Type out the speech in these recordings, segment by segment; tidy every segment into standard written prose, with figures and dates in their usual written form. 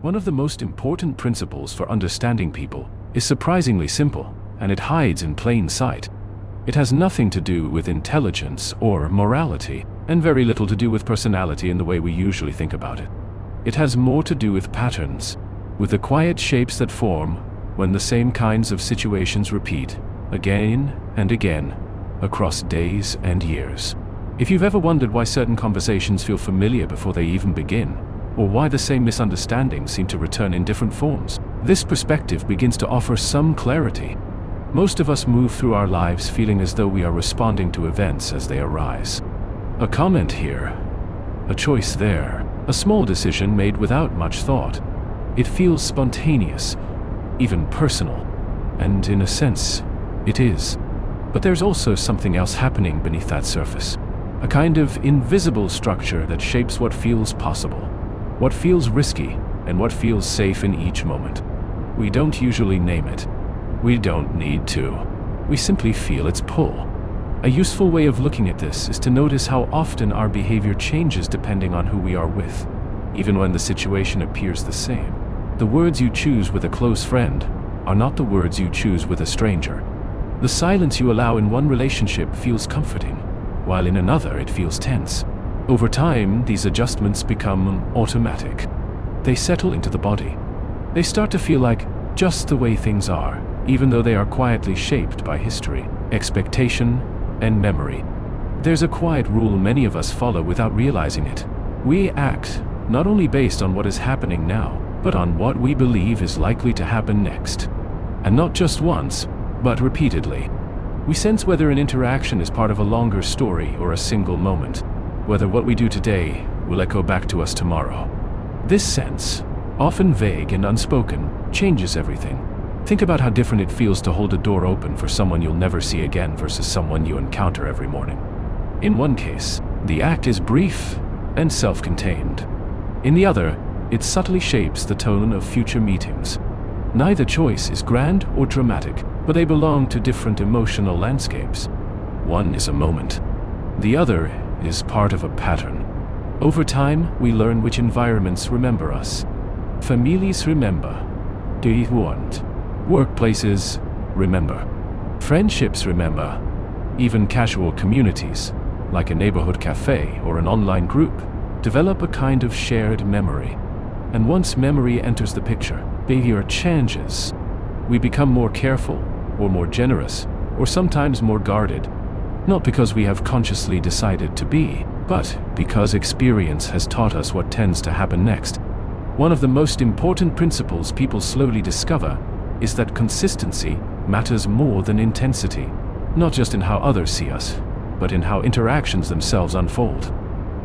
One of the most important principles for understanding people is surprisingly simple, and it hides in plain sight. It has nothing to do with intelligence or morality, and very little to do with personality in the way we usually think about it. It has more to do with patterns, with the quiet shapes that form when the same kinds of situations repeat again and again across days and years. If you've ever wondered why certain conversations feel familiar before they even begin, or why the same misunderstandings seem to return in different forms, this perspective begins to offer some clarity. Most of us move through our lives feeling as though we are responding to events as they arise. A comment here, a choice there, a small decision made without much thought. It feels spontaneous, even personal, and in a sense, it is. But there's also something else happening beneath that surface. A kind of invisible structure that shapes what feels possible, what feels risky, and what feels safe in each moment. We don't usually name it. We don't need to. We simply feel its pull. A useful way of looking at this is to notice how often our behavior changes depending on who we are with, even when the situation appears the same. The words you choose with a close friend are not the words you choose with a stranger. The silence you allow in one relationship feels comforting, while in another it feels tense. Over time, these adjustments become automatic. They settle into the body. They start to feel like just the way things are, even though they are quietly shaped by history, expectation, and memory. There's a quiet rule many of us follow without realizing it. We act not only based on what is happening now, but on what we believe is likely to happen next. And not just once, but repeatedly. We sense whether an interaction is part of a longer story or a single moment, whether what we do today will echo back to us tomorrow. This sense, often vague and unspoken, changes everything. Think about how different it feels to hold a door open for someone you'll never see again versus someone you encounter every morning. In one case, the act is brief and self-contained. In the other, it subtly shapes the tone of future meetings. Neither choice is grand or dramatic, but they belong to different emotional landscapes. One is a moment. The other is part of a pattern. Over time, we learn which environments remember us. Families remember. Die wohnt. Workplaces remember. Friendships remember. Even casual communities, like a neighborhood cafe or an online group, develop a kind of shared memory. And once memory enters the picture, behavior changes. We become more careful, or more generous, or sometimes more guarded, not because we have consciously decided to be, but because experience has taught us what tends to happen next. One of the most important principles people slowly discover is that consistency matters more than intensity, not just in how others see us, but in how interactions themselves unfold.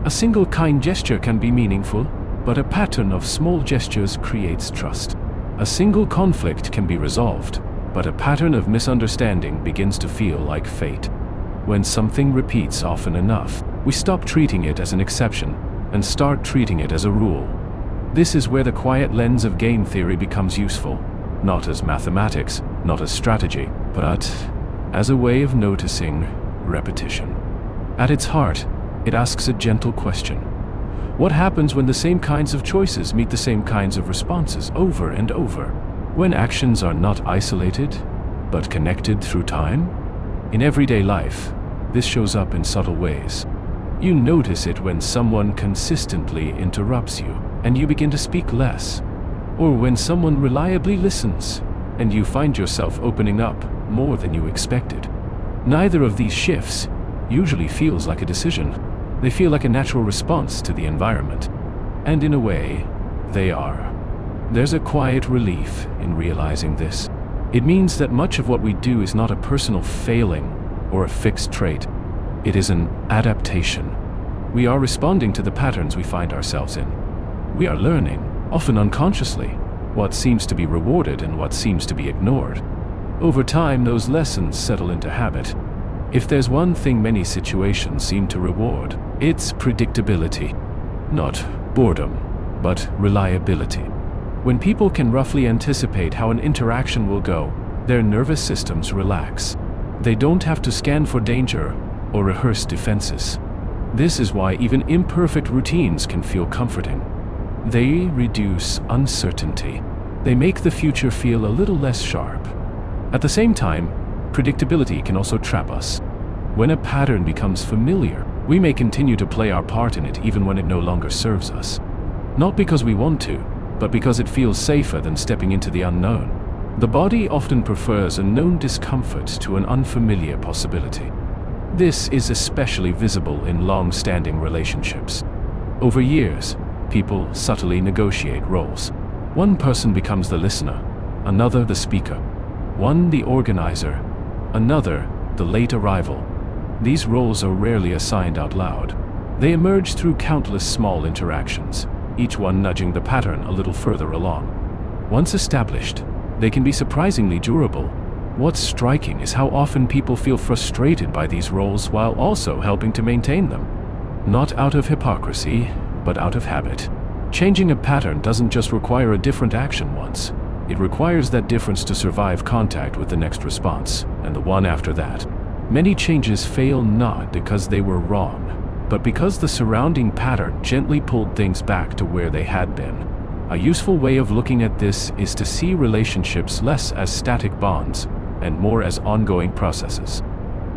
A single kind gesture can be meaningful, but a pattern of small gestures creates trust. A single conflict can be resolved, but a pattern of misunderstanding begins to feel like fate. When something repeats often enough, we stop treating it as an exception and start treating it as a rule. This is where the quiet lens of game theory becomes useful, not as mathematics, not as strategy, but as a way of noticing repetition. At its heart, it asks a gentle question. What happens when the same kinds of choices meet the same kinds of responses over and over? When actions are not isolated, but connected through time? In everyday life, this shows up in subtle ways. You notice it when someone consistently interrupts you, and you begin to speak less. Or when someone reliably listens, and you find yourself opening up more than you expected. Neither of these shifts usually feels like a decision. They feel like a natural response to the environment. And in a way, they are. There's a quiet relief in realizing this. It means that much of what we do is not a personal failing or a fixed trait. It is an adaptation. We are responding to the patterns we find ourselves in. We are learning, often unconsciously, what seems to be rewarded and what seems to be ignored. Over time, those lessons settle into habit. If there's one thing many situations seem to reward, it's predictability. Not boredom, but reliability. When people can roughly anticipate how an interaction will go, their nervous systems relax. They don't have to scan for danger or rehearse defenses. This is why even imperfect routines can feel comforting. They reduce uncertainty. They make the future feel a little less sharp. At the same time, predictability can also trap us. When a pattern becomes familiar, we may continue to play our part in it even when it no longer serves us. Not because we want to, but because it feels safer than stepping into the unknown. The body often prefers a known discomfort to an unfamiliar possibility. This is especially visible in long-standing relationships. Over years, people subtly negotiate roles. One person becomes the listener, another the speaker, one the organizer, another the late arrival. These roles are rarely assigned out loud. They emerge through countless small interactions, each one nudging the pattern a little further along. Once established, they can be surprisingly durable. What's striking is how often people feel frustrated by these roles while also helping to maintain them. Not out of hypocrisy, but out of habit. Changing a pattern doesn't just require a different action once. It requires that difference to survive contact with the next response, and the one after that. Many changes fail not because they were wrong, but because the surrounding pattern gently pulled things back to where they had been. A useful way of looking at this is to see relationships less as static bonds and more as ongoing processes.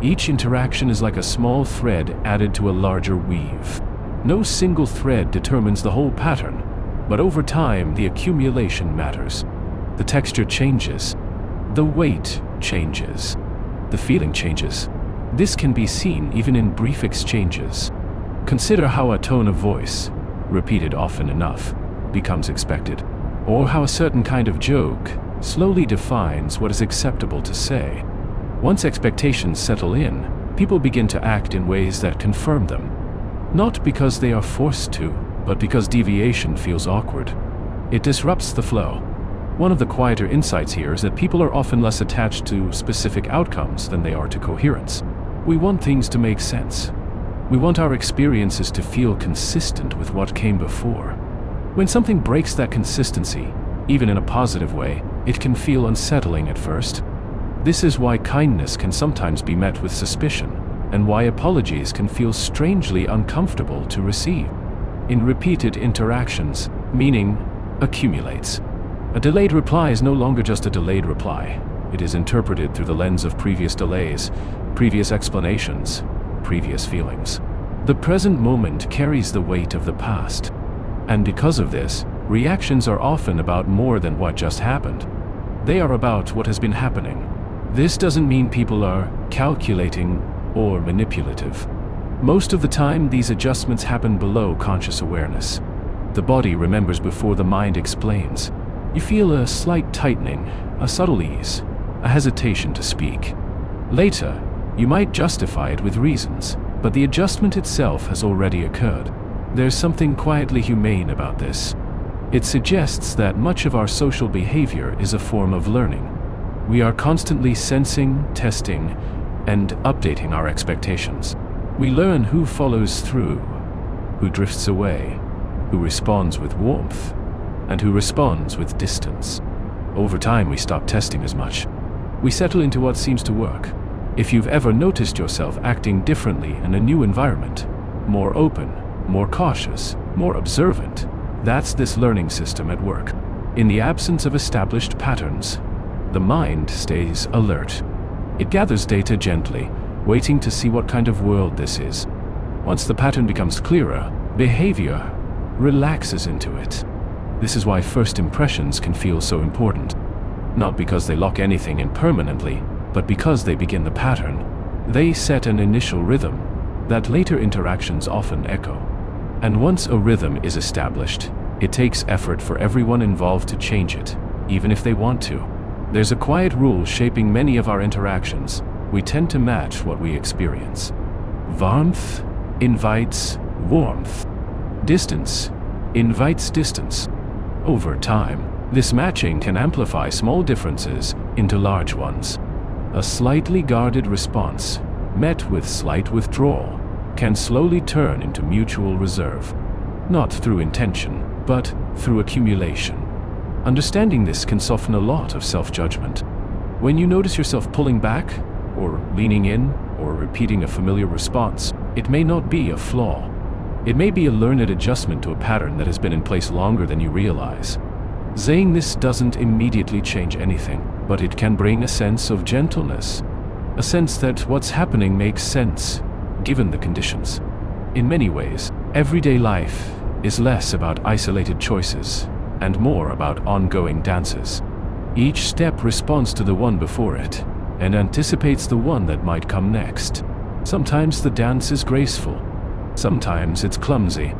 Each interaction is like a small thread added to a larger weave. No single thread determines the whole pattern, but over time the accumulation matters. The texture changes, the weight changes, the feeling changes. This can be seen even in brief exchanges. Consider how a tone of voice, repeated often enough, becomes expected, or how a certain kind of joke slowly defines what is acceptable to say. Once expectations settle in, people begin to act in ways that confirm them. Not because they are forced to, but because deviation feels awkward. It disrupts the flow. One of the quieter insights here is that people are often less attached to specific outcomes than they are to coherence. We want things to make sense. We want our experiences to feel consistent with what came before. When something breaks that consistency, even in a positive way, it can feel unsettling at first. This is why kindness can sometimes be met with suspicion, and why apologies can feel strangely uncomfortable to receive. In repeated interactions, meaning accumulates. A delayed reply is no longer just a delayed reply. It is interpreted through the lens of previous delays, previous explanations, previous feelings. The present moment carries the weight of the past. And because of this, reactions are often about more than what just happened. They are about what has been happening. This doesn't mean people are calculating or manipulative. Most of the time, these adjustments happen below conscious awareness. The body remembers before the mind explains. You feel a slight tightening, a subtle ease, a hesitation to speak. Later, you might justify it with reasons, but the adjustment itself has already occurred. There's something quietly humane about this. It suggests that much of our social behavior is a form of learning. We are constantly sensing, testing, and updating our expectations. We learn who follows through, who drifts away, who responds with warmth, and who responds with distance. Over time, we stop testing as much. We settle into what seems to work. If you've ever noticed yourself acting differently in a new environment, more open, more cautious, more observant, that's this learning system at work. In the absence of established patterns, the mind stays alert. It gathers data gently, waiting to see what kind of world this is. Once the pattern becomes clearer, behavior relaxes into it. This is why first impressions can feel so important. Not because they lock anything in permanently, but because they begin the pattern. They set an initial rhythm that later interactions often echo. And once a rhythm is established, it takes effort for everyone involved to change it, even if they want to. There's a quiet rule shaping many of our interactions. We tend to match what we experience. Warmth invites warmth. Distance invites distance. Over time, this matching can amplify small differences into large ones. A slightly guarded response, met with slight withdrawal, can slowly turn into mutual reserve. Not through intention, but through accumulation. Understanding this can soften a lot of self-judgment. When you notice yourself pulling back, or leaning in, or repeating a familiar response, it may not be a flaw. It may be a learned adjustment to a pattern that has been in place longer than you realize. Saying this doesn't immediately change anything, but it can bring a sense of gentleness, a sense that what's happening makes sense, given the conditions. In many ways, everyday life is less about isolated choices and more about ongoing dances. Each step responds to the one before it and anticipates the one that might come next. Sometimes the dance is graceful, sometimes it's clumsy,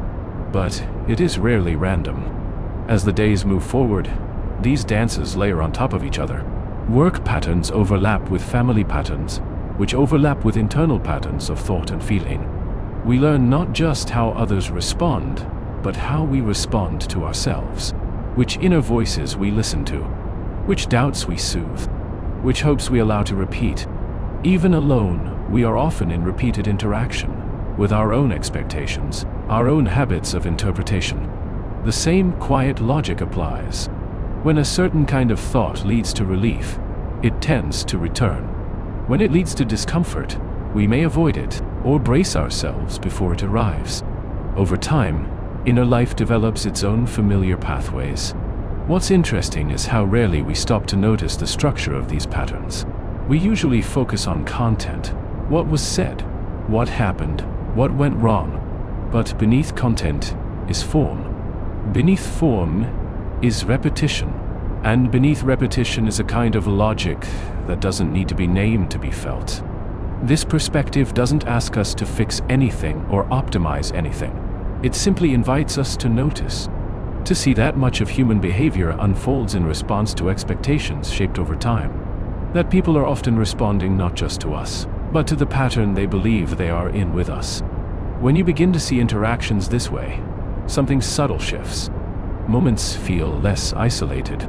but it is rarely random. As the days move forward, these dances layer on top of each other. Work patterns overlap with family patterns, which overlap with internal patterns of thought and feeling. We learn not just how others respond, but how we respond to ourselves, which inner voices we listen to, which doubts we soothe, which hopes we allow to repeat. Even alone, we are often in repeated interaction with our own expectations, our own habits of interpretation. The same quiet logic applies. When a certain kind of thought leads to relief, it tends to return. When it leads to discomfort, we may avoid it or brace ourselves before it arrives. Over time, inner life develops its own familiar pathways. What's interesting is how rarely we stop to notice the structure of these patterns. We usually focus on content, what was said, what happened, what went wrong. But beneath content is form. Beneath form is repetition. And beneath repetition is a kind of logic that doesn't need to be named to be felt. This perspective doesn't ask us to fix anything or optimize anything. It simply invites us to notice, to see that much of human behavior unfolds in response to expectations shaped over time. That people are often responding not just to us, but to the pattern they believe they are in with us. When you begin to see interactions this way, something subtle shifts. Moments feel less isolated.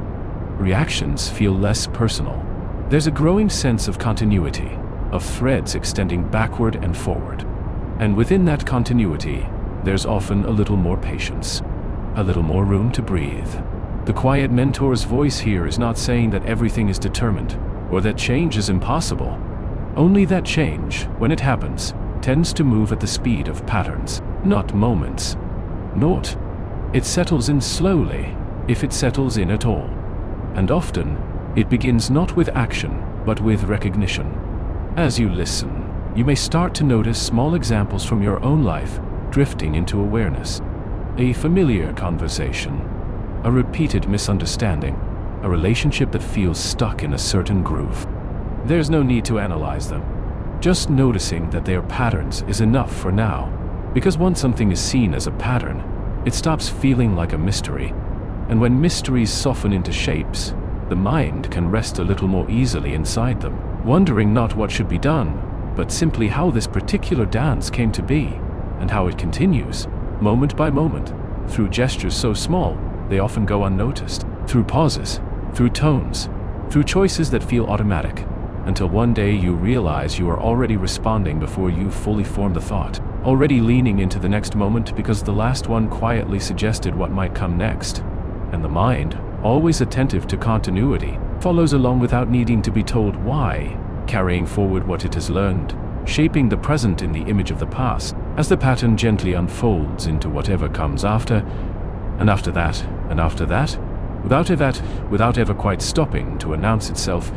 Reactions feel less personal. There's a growing sense of continuity, of threads extending backward and forward. And within that continuity, there's often a little more patience, a little more room to breathe. The quiet mentor's voice here is not saying that everything is determined, or that change is impossible. Only that change, when it happens, tends to move at the speed of patterns, not moments. Note, it settles in slowly, if it settles in at all. And often, it begins not with action, but with recognition. As you listen, you may start to notice small examples from your own life drifting into awareness. A familiar conversation, a repeated misunderstanding, a relationship that feels stuck in a certain groove. There's no need to analyze them. Just noticing that they are patterns is enough for now, because once something is seen as a pattern, it stops feeling like a mystery. And when mysteries soften into shapes, the mind can rest a little more easily inside them, wondering not what should be done, but simply how this particular dance came to be, and how it continues, moment by moment, through gestures so small, they often go unnoticed, through pauses, through tones, through choices that feel automatic, until one day you realize you are already responding before you fully form the thought, already leaning into the next moment because the last one quietly suggested what might come next. And the mind, always attentive to continuity, follows along without needing to be told why, carrying forward what it has learned, shaping the present in the image of the past, as the pattern gently unfolds into whatever comes after, and after that, and after that, without ever quite stopping to announce itself,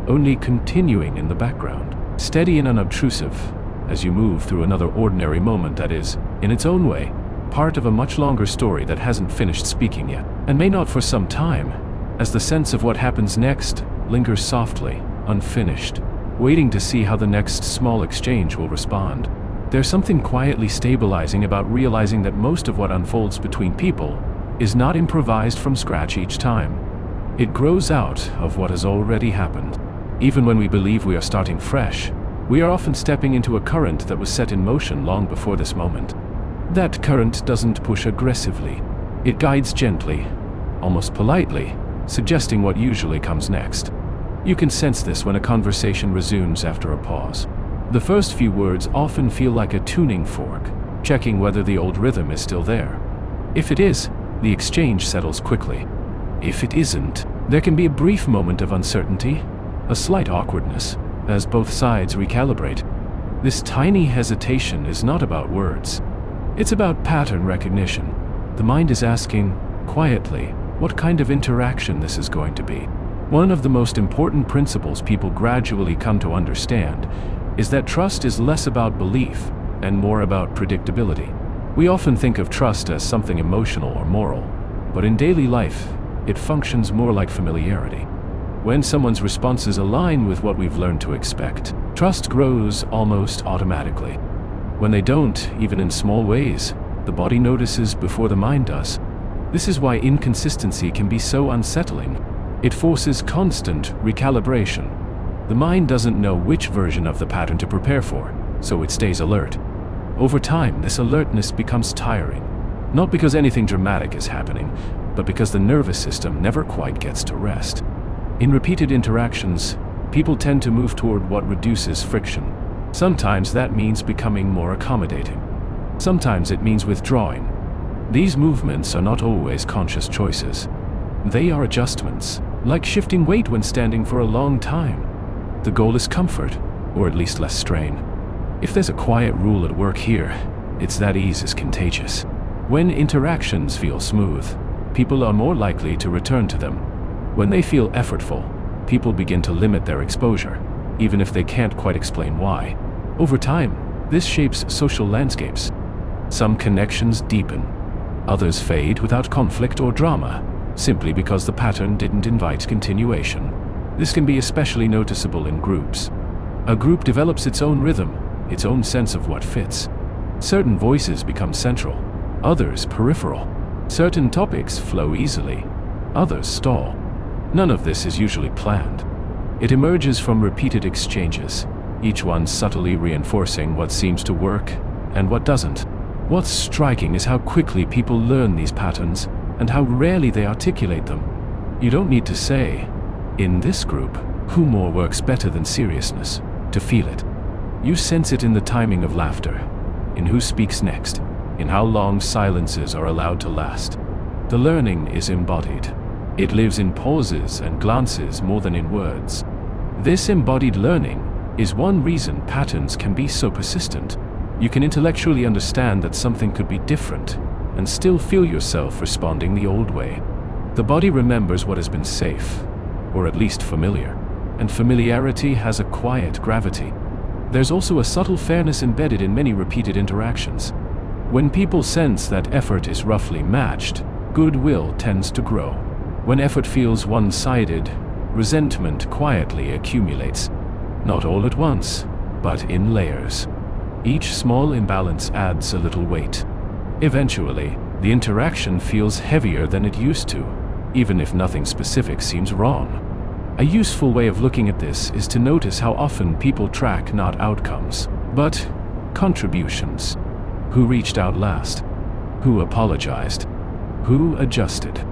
only continuing in the background, steady and unobtrusive, as you move through another ordinary moment that is, in its own way, part of a much longer story that hasn't finished speaking yet, and may not for some time, as the sense of what happens next lingers softly, unfinished, waiting to see how the next small exchange will respond. There's something quietly stabilizing about realizing that most of what unfolds between people is not improvised from scratch each time. It grows out of what has already happened. Even when we believe we are starting fresh, we are often stepping into a current that was set in motion long before this moment. That current doesn't push aggressively. It guides gently, almost politely, suggesting what usually comes next. You can sense this when a conversation resumes after a pause. The first few words often feel like a tuning fork, checking whether the old rhythm is still there. If it is, the exchange settles quickly. If it isn't, there can be a brief moment of uncertainty, a slight awkwardness, as both sides recalibrate. This tiny hesitation is not about words. It's about pattern recognition. The mind is asking, quietly, what kind of interaction this is going to be. One of the most important principles people gradually come to understand is that trust is less about belief and more about predictability. We often think of trust as something emotional or moral, but in daily life, it functions more like familiarity. When someone's responses align with what we've learned to expect, trust grows almost automatically. When they don't, even in small ways, the body notices before the mind does. This is why inconsistency can be so unsettling. It forces constant recalibration. The mind doesn't know which version of the pattern to prepare for, so it stays alert. Over time, this alertness becomes tiring, not because anything dramatic is happening, but because the nervous system never quite gets to rest. In repeated interactions, people tend to move toward what reduces friction. Sometimes that means becoming more accommodating. Sometimes it means withdrawing. These movements are not always conscious choices. They are adjustments, like shifting weight when standing for a long time. The goal is comfort, or at least less strain. If there's a quiet rule at work here, it's that ease is contagious. When interactions feel smooth, people are more likely to return to them. When they feel effortful, people begin to limit their exposure, even if they can't quite explain why. Over time, this shapes social landscapes. Some connections deepen, others fade without conflict or drama, simply because the pattern didn't invite continuation. This can be especially noticeable in groups. A group develops its own rhythm, its own sense of what fits. Certain voices become central, others peripheral. Certain topics flow easily, others stall. None of this is usually planned. It emerges from repeated exchanges, each one subtly reinforcing what seems to work and what doesn't. What's striking is how quickly people learn these patterns and how rarely they articulate them. You don't need to say, in this group, humor works better than seriousness, to feel it. You sense it in the timing of laughter, in who speaks next, in how long silences are allowed to last. The learning is embodied. It lives in pauses and glances more than in words. This embodied learning is one reason patterns can be so persistent. You can intellectually understand that something could be different and still feel yourself responding the old way. The body remembers what has been safe, or at least familiar, and familiarity has a quiet gravity. There's also a subtle fairness embedded in many repeated interactions. When people sense that effort is roughly matched, goodwill tends to grow. When effort feels one-sided, resentment quietly accumulates. Not all at once, but in layers. Each small imbalance adds a little weight. Eventually, the interaction feels heavier than it used to, even if nothing specific seems wrong. A useful way of looking at this is to notice how often people track not outcomes, but contributions. Who reached out last? Who apologized? Who adjusted?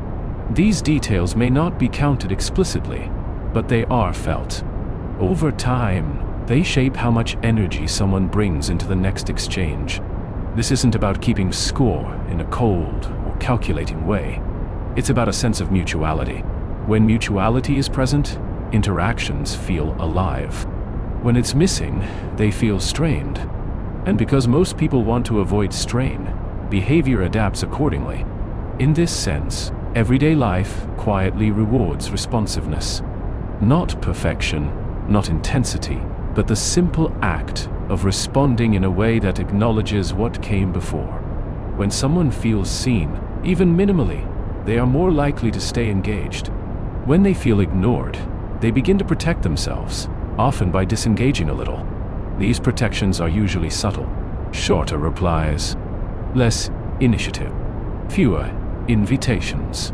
These details may not be counted explicitly, but they are felt. Over time, they shape how much energy someone brings into the next exchange. This isn't about keeping score in a cold or calculating way. It's about a sense of mutuality. When mutuality is present, interactions feel alive. When it's missing, they feel strained. And because most people want to avoid strain, behavior adapts accordingly. In this sense, everyday life quietly rewards responsiveness. Not perfection, not intensity, but the simple act of responding in a way that acknowledges what came before. When someone feels seen, even minimally, they are more likely to stay engaged. When they feel ignored, they begin to protect themselves, often by disengaging a little. These protections are usually subtle. Shorter replies, less initiative, fewer invitations.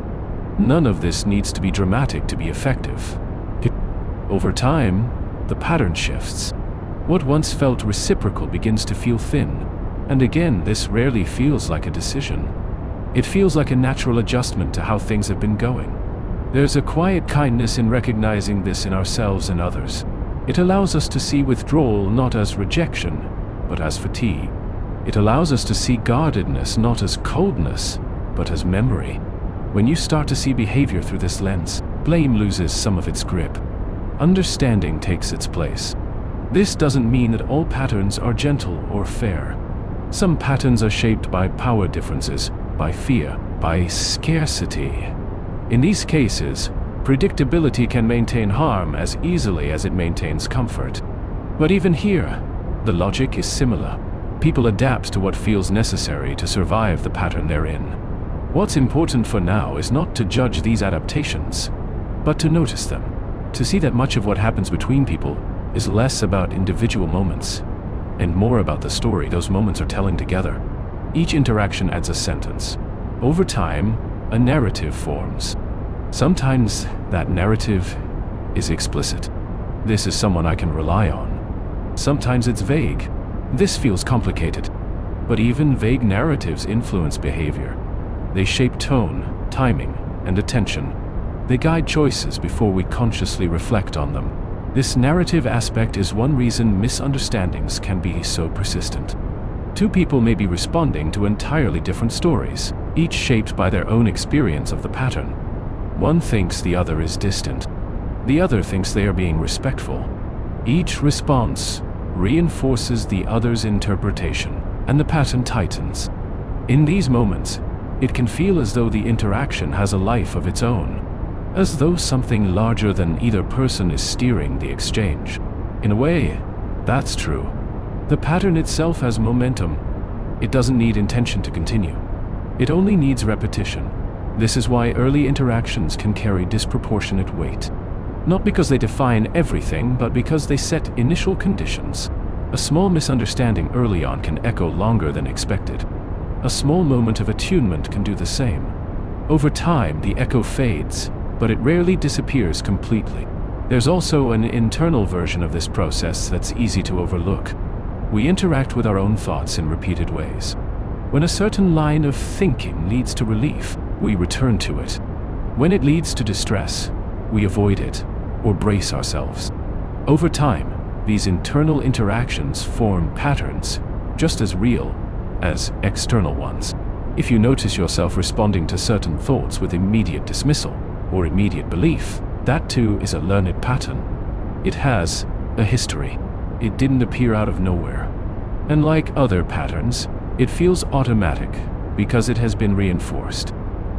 None of this needs to be dramatic to be effective. Over time, the pattern shifts. What once felt reciprocal begins to feel thin, and again, this rarely feels like a decision. It feels like a natural adjustment to how things have been going. There's a quiet kindness in recognizing this in ourselves and others. It allows us to see withdrawal not as rejection, but as fatigue. It allows us to see guardedness not as coldness, but as memory. When you start to see behavior through this lens, blame loses some of its grip. Understanding takes its place. This doesn't mean that all patterns are gentle or fair. Some patterns are shaped by power differences, by fear, by scarcity. In these cases, predictability can maintain harm as easily as it maintains comfort. But even here, the logic is similar. People adapt to what feels necessary to survive the pattern they're in. What's important for now is not to judge these adaptations, but to notice them, to see that much of what happens between people is less about individual moments and more about the story those moments are telling together. Each interaction adds a sentence. Over time, a narrative forms. Sometimes that narrative is explicit. This is someone I can rely on. Sometimes it's vague. This feels complicated. But even vague narratives influence behavior. They shape tone, timing, and attention. They guide choices before we consciously reflect on them. This narrative aspect is one reason misunderstandings can be so persistent. Two people may be responding to entirely different stories, each shaped by their own experience of the pattern. One thinks the other is distant. The other thinks they are being respectful. Each response reinforces the other's interpretation, and the pattern tightens. In these moments, it can feel as though the interaction has a life of its own, as though something larger than either person is steering the exchange. In a way, that's true. The pattern itself has momentum. It doesn't need intention to continue. It only needs repetition. This is why early interactions can carry disproportionate weight. Not because they define everything, but because they set initial conditions. A small misunderstanding early on can echo longer than expected. A small moment of attunement can do the same. Over time, the echo fades, but it rarely disappears completely. There's also an internal version of this process that's easy to overlook. We interact with our own thoughts in repeated ways. When a certain line of thinking leads to relief, we return to it. When it leads to distress, we avoid it or brace ourselves. Over time, these internal interactions form patterns just as real as external ones. If you notice yourself responding to certain thoughts with immediate dismissal or immediate belief, that too is a learned pattern. It has a history. It didn't appear out of nowhere. And like other patterns, it feels automatic because it has been reinforced.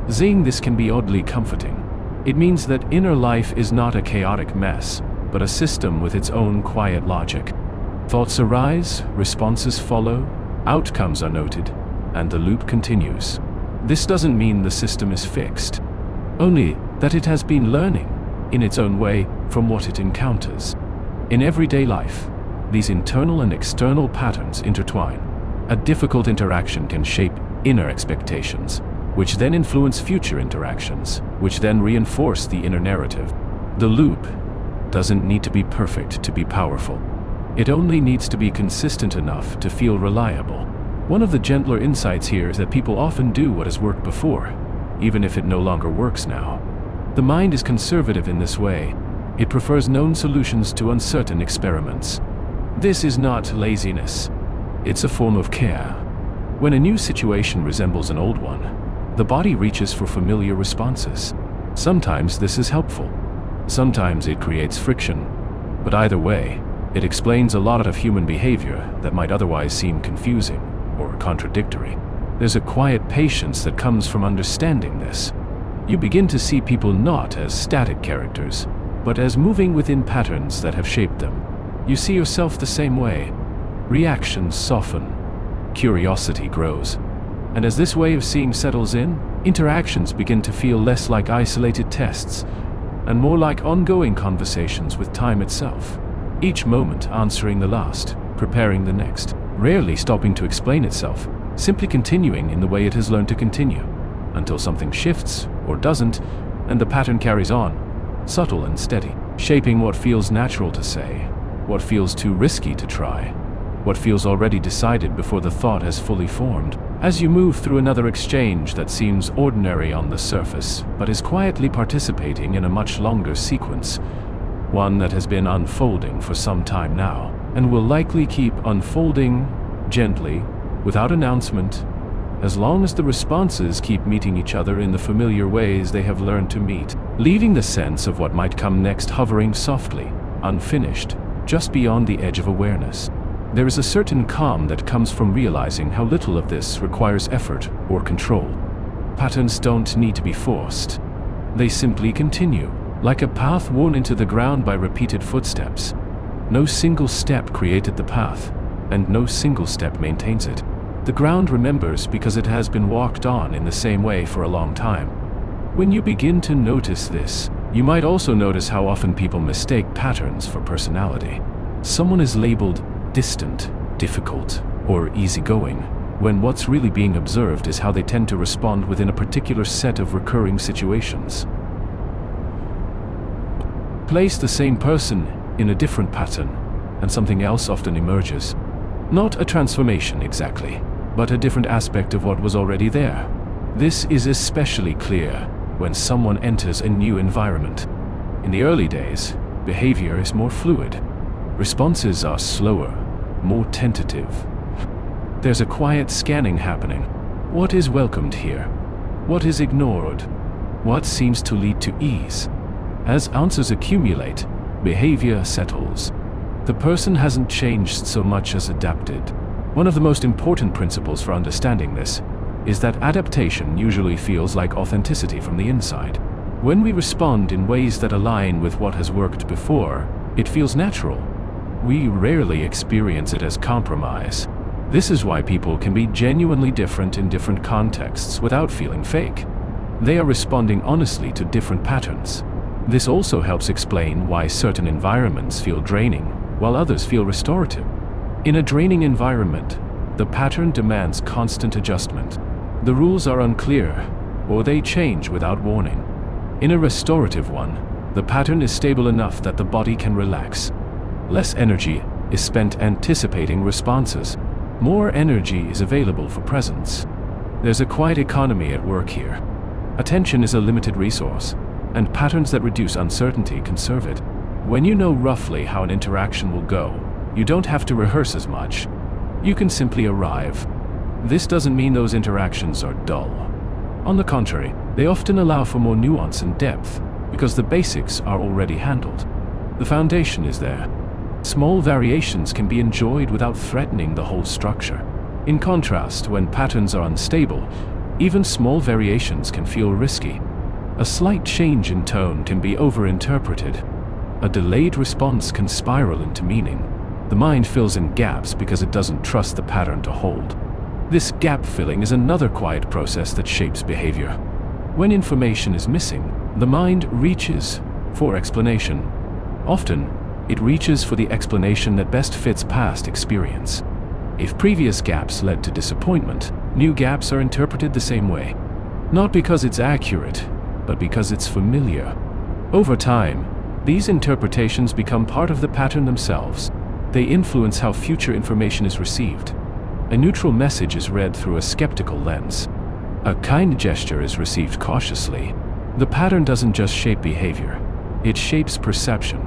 Seeing this can be oddly comforting. It means that inner life is not a chaotic mess, but a system with its own quiet logic. Thoughts arise, responses follow, outcomes are noted, and the loop continues. This doesn't mean the system is fixed, only that it has been learning, in its own way, from what it encounters. In everyday life, these internal and external patterns intertwine. A difficult interaction can shape inner expectations, which then influence future interactions, which then reinforce the inner narrative. The loop doesn't need to be perfect to be powerful. It only needs to be consistent enough to feel reliable. One of the gentler insights here is that people often do what has worked before, even if it no longer works now. The mind is conservative in this way. It prefers known solutions to uncertain experiments. This is not laziness. It's a form of care. When a new situation resembles an old one, the body reaches for familiar responses. Sometimes this is helpful. Sometimes it creates friction. But either way, it explains a lot of human behavior that might otherwise seem confusing or contradictory. There's a quiet patience that comes from understanding this. You begin to see people not as static characters, but as moving within patterns that have shaped them. You see yourself the same way. Reactions soften. Curiosity grows. And as this way of seeing settles in, interactions begin to feel less like isolated tests and more like ongoing conversations with time itself. Each moment answering the last, preparing the next, rarely stopping to explain itself, simply continuing in the way it has learned to continue, until something shifts or doesn't, and the pattern carries on, subtle and steady, shaping what feels natural to say, what feels too risky to try, what feels already decided before the thought has fully formed. As you move through another exchange that seems ordinary on the surface, but is quietly participating in a much longer sequence, one that has been unfolding for some time now, and will likely keep unfolding gently, without announcement, as long as the responses keep meeting each other in the familiar ways they have learned to meet, leaving the sense of what might come next hovering softly, unfinished, just beyond the edge of awareness. There is a certain calm that comes from realizing how little of this requires effort or control. Patterns don't need to be forced. They simply continue, like a path worn into the ground by repeated footsteps. No single step created the path, and no single step maintains it. The ground remembers because it has been walked on in the same way for a long time. When you begin to notice this, you might also notice how often people mistake patterns for personality. Someone is labeled distant, difficult, or easygoing, when what's really being observed is how they tend to respond within a particular set of recurring situations. Place the same person in a different pattern, and something else often emerges. Not a transformation exactly, but a different aspect of what was already there. This is especially clear when someone enters a new environment. In the early days, behavior is more fluid. Responses are slower, more tentative. There's a quiet scanning happening. What is welcomed here? What is ignored? What seems to lead to ease? As answers accumulate, behavior settles. The person hasn't changed so much as adapted. One of the most important principles for understanding this is that adaptation usually feels like authenticity from the inside. When we respond in ways that align with what has worked before, it feels natural. We rarely experience it as compromise. This is why people can be genuinely different in different contexts without feeling fake. They are responding honestly to different patterns. This also helps explain why certain environments feel draining, while others feel restorative. In a draining environment, the pattern demands constant adjustment. The rules are unclear, or they change without warning. In a restorative one, the pattern is stable enough that the body can relax. Less energy is spent anticipating responses. More energy is available for presence. There's a quiet economy at work here. Attention is a limited resource, and patterns that reduce uncertainty conserve it. When you know roughly how an interaction will go, you don't have to rehearse as much. You can simply arrive. This doesn't mean those interactions are dull. On the contrary, they often allow for more nuance and depth, because the basics are already handled. The foundation is there. Small variations can be enjoyed without threatening the whole structure. In contrast, when patterns are unstable, even small variations can feel risky. A slight change in tone can be overinterpreted. A delayed response can spiral into meaning. The mind fills in gaps because it doesn't trust the pattern to hold. This gap filling is another quiet process that shapes behavior. When information is missing, the mind reaches for explanation. Often, it reaches for the explanation that best fits past experience. If previous gaps led to disappointment, new gaps are interpreted the same way. Not because it's accurate, but because it's familiar. Over time, these interpretations become part of the pattern themselves. They influence how future information is received. A neutral message is read through a skeptical lens. A kind gesture is received cautiously. The pattern doesn't just shape behavior, it shapes perception.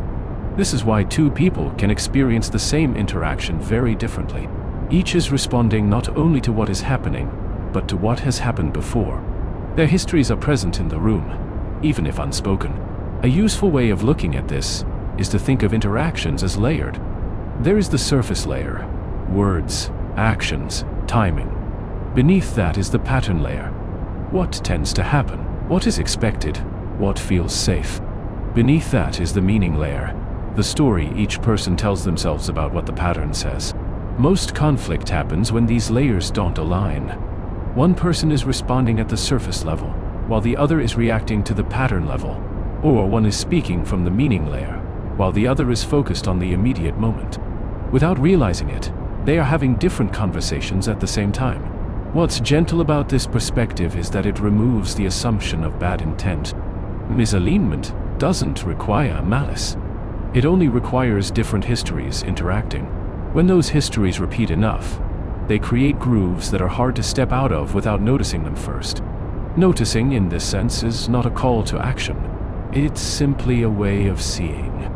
This is why two people can experience the same interaction very differently. Each is responding not only to what is happening, but to what has happened before. Their histories are present in the room, even if unspoken. A useful way of looking at this is to think of interactions as layered. There is the surface layer: words, actions, timing. Beneath that is the pattern layer. What tends to happen? What is expected? What feels safe? Beneath that is the meaning layer, the story each person tells themselves about what the pattern says. Most conflict happens when these layers don't align. One person is responding at the surface level, while the other is reacting to the pattern level. Or one is speaking from the meaning layer, while the other is focused on the immediate moment. Without realizing it, they are having different conversations at the same time. What's gentle about this perspective is that it removes the assumption of bad intent. Misalignment doesn't require malice. It only requires different histories interacting. When those histories repeat enough, they create grooves that are hard to step out of without noticing them first. Noticing, in this sense, is not a call to action. It's simply a way of seeing.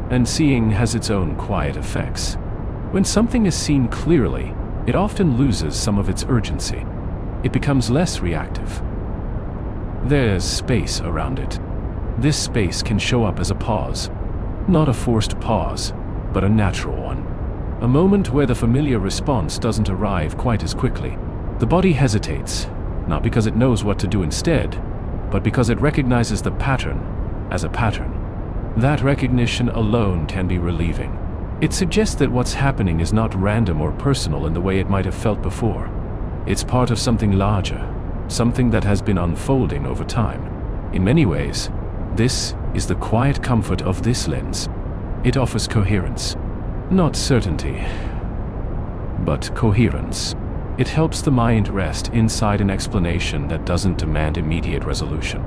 And seeing has its own quiet effects. When something is seen clearly, it often loses some of its urgency. It becomes less reactive. There's space around it. This space can show up as a pause. Not a forced pause, but a natural one. A moment where the familiar response doesn't arrive quite as quickly. The body hesitates, not because it knows what to do instead, but because it recognizes the pattern as a pattern. That recognition alone can be relieving. It suggests that what's happening is not random or personal in the way it might have felt before. It's part of something larger, something that has been unfolding over time. In many ways, this is the quiet comfort of this lens. It offers coherence. Not certainty, but coherence. It helps the mind rest inside an explanation that doesn't demand immediate resolution.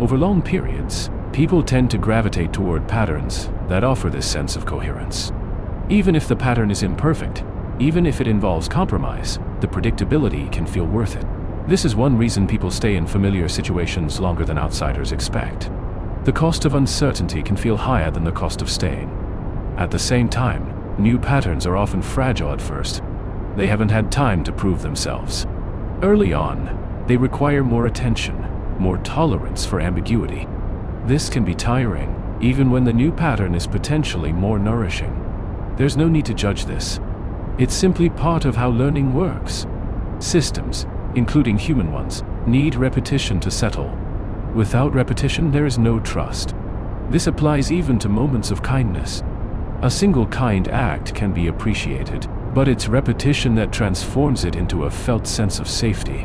Over long periods, people tend to gravitate toward patterns that offer this sense of coherence. Even if the pattern is imperfect, even if it involves compromise, the predictability can feel worth it. This is one reason people stay in familiar situations longer than outsiders expect. The cost of uncertainty can feel higher than the cost of staying. At the same time, new patterns are often fragile at first. They haven't had time to prove themselves. Early on, they require more attention, more tolerance for ambiguity. This can be tiring, even when the new pattern is potentially more nourishing. There's no need to judge this. It's simply part of how learning works. Systems, including human ones, need repetition to settle. Without repetition, there is no trust. This applies even to moments of kindness. A single kind act can be appreciated, but it's repetition that transforms it into a felt sense of safety.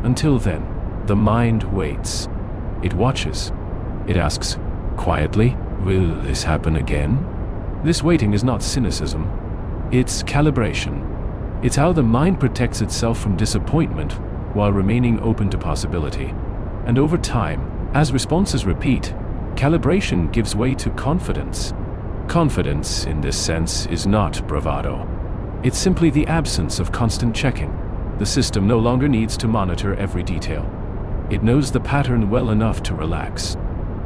Until then, the mind waits. It watches. It asks, quietly, will this happen again? This waiting is not cynicism. It's calibration. It's how the mind protects itself from disappointment while remaining open to possibility. And over time, as responses repeat, calibration gives way to confidence. Confidence, in this sense, is not bravado. It's simply the absence of constant checking. The system no longer needs to monitor every detail. It knows the pattern well enough to relax.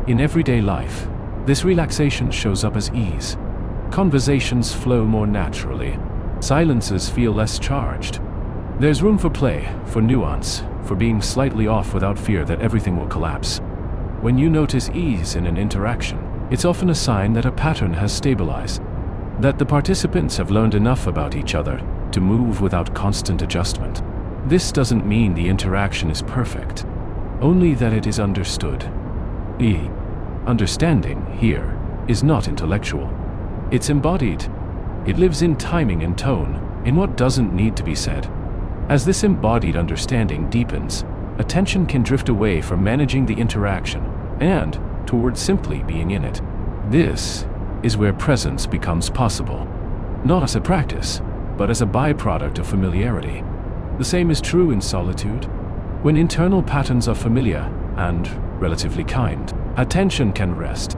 In everyday life, this relaxation shows up as ease. Conversations flow more naturally. Silences feel less charged. There's room for play, for nuance, for being slightly off without fear that everything will collapse. When you notice ease in an interaction, it's often a sign that a pattern has stabilized, that the participants have learned enough about each other to move without constant adjustment. This doesn't mean the interaction is perfect, only that it is understood. Understanding here is not intellectual. It's embodied. It lives in timing and tone, in what doesn't need to be said. As this embodied understanding deepens, attention can drift away from managing the interaction and towards simply being in it. This is where presence becomes possible, not as a practice, but as a byproduct of familiarity. The same is true in solitude. When internal patterns are familiar and relatively kind, attention can rest.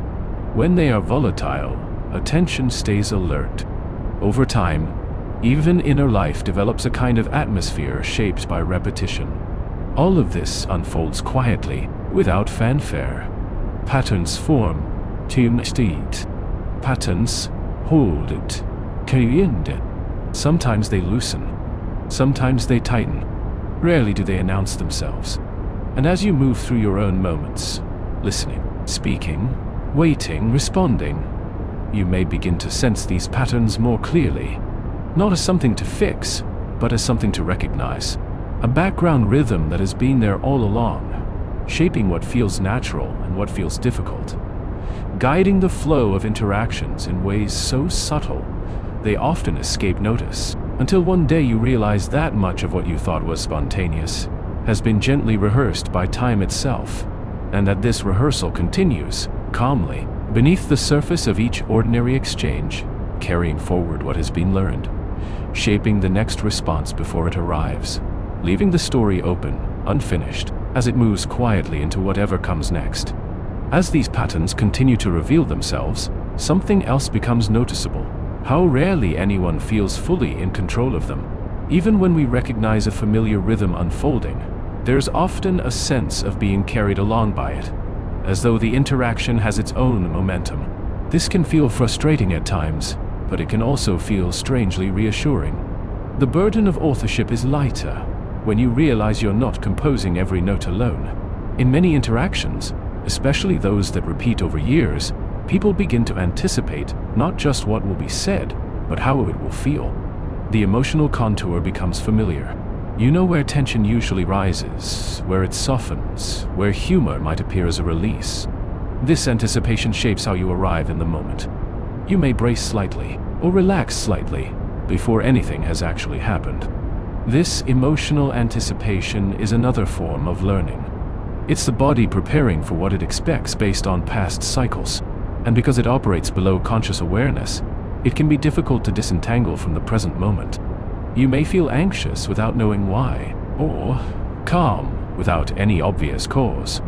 When they are volatile, attention stays alert. Over time, even inner life develops a kind of atmosphere shaped by repetition. All of this unfolds quietly, without fanfare. Patterns form, patterns hold it, sometimes they loosen, sometimes they tighten. Rarely do they announce themselves. And as you move through your own moments, listening, speaking, waiting, responding, you may begin to sense these patterns more clearly, not as something to fix, but as something to recognize. A background rhythm that has been there all along, shaping what feels natural and what feels difficult, guiding the flow of interactions in ways so subtle they often escape notice, until one day you realize that much of what you thought was spontaneous has been gently rehearsed by time itself, and that this rehearsal continues, calmly, beneath the surface of each ordinary exchange, carrying forward what has been learned, shaping the next response before it arrives, leaving the story open, unfinished, as it moves quietly into whatever comes next. As these patterns continue to reveal themselves, something else becomes noticeable: how rarely anyone feels fully in control of them. Even when we recognize a familiar rhythm unfolding, there's often a sense of being carried along by it, as though the interaction has its own momentum. This can feel frustrating at times, but it can also feel strangely reassuring. The burden of authorship is lighter when you realize you're not composing every note alone. In many interactions, especially those that repeat over years, people begin to anticipate not just what will be said, but how it will feel. The emotional contour becomes familiar. You know where tension usually rises, where it softens, where humor might appear as a release. This anticipation shapes how you arrive in the moment. You may brace slightly, or relax slightly, before anything has actually happened. This emotional anticipation is another form of learning. It's the body preparing for what it expects based on past cycles, and because it operates below conscious awareness, it can be difficult to disentangle from the present moment. You may feel anxious without knowing why, or calm without any obvious cause.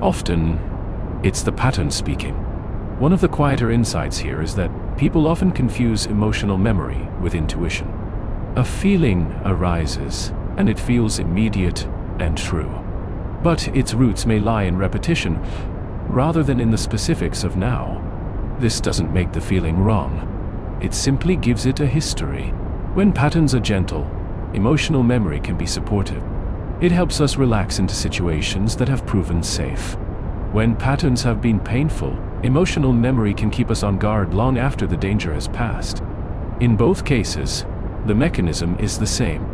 Often, it's the pattern speaking. One of the quieter insights here is that people often confuse emotional memory with intuition. A feeling arises, and it feels immediate and true. But its roots may lie in repetition, rather than in the specifics of now. This doesn't make the feeling wrong. It simply gives it a history. When patterns are gentle, emotional memory can be supportive. It helps us relax into situations that have proven safe. When patterns have been painful, emotional memory can keep us on guard long after the danger has passed. In both cases, the mechanism is the same.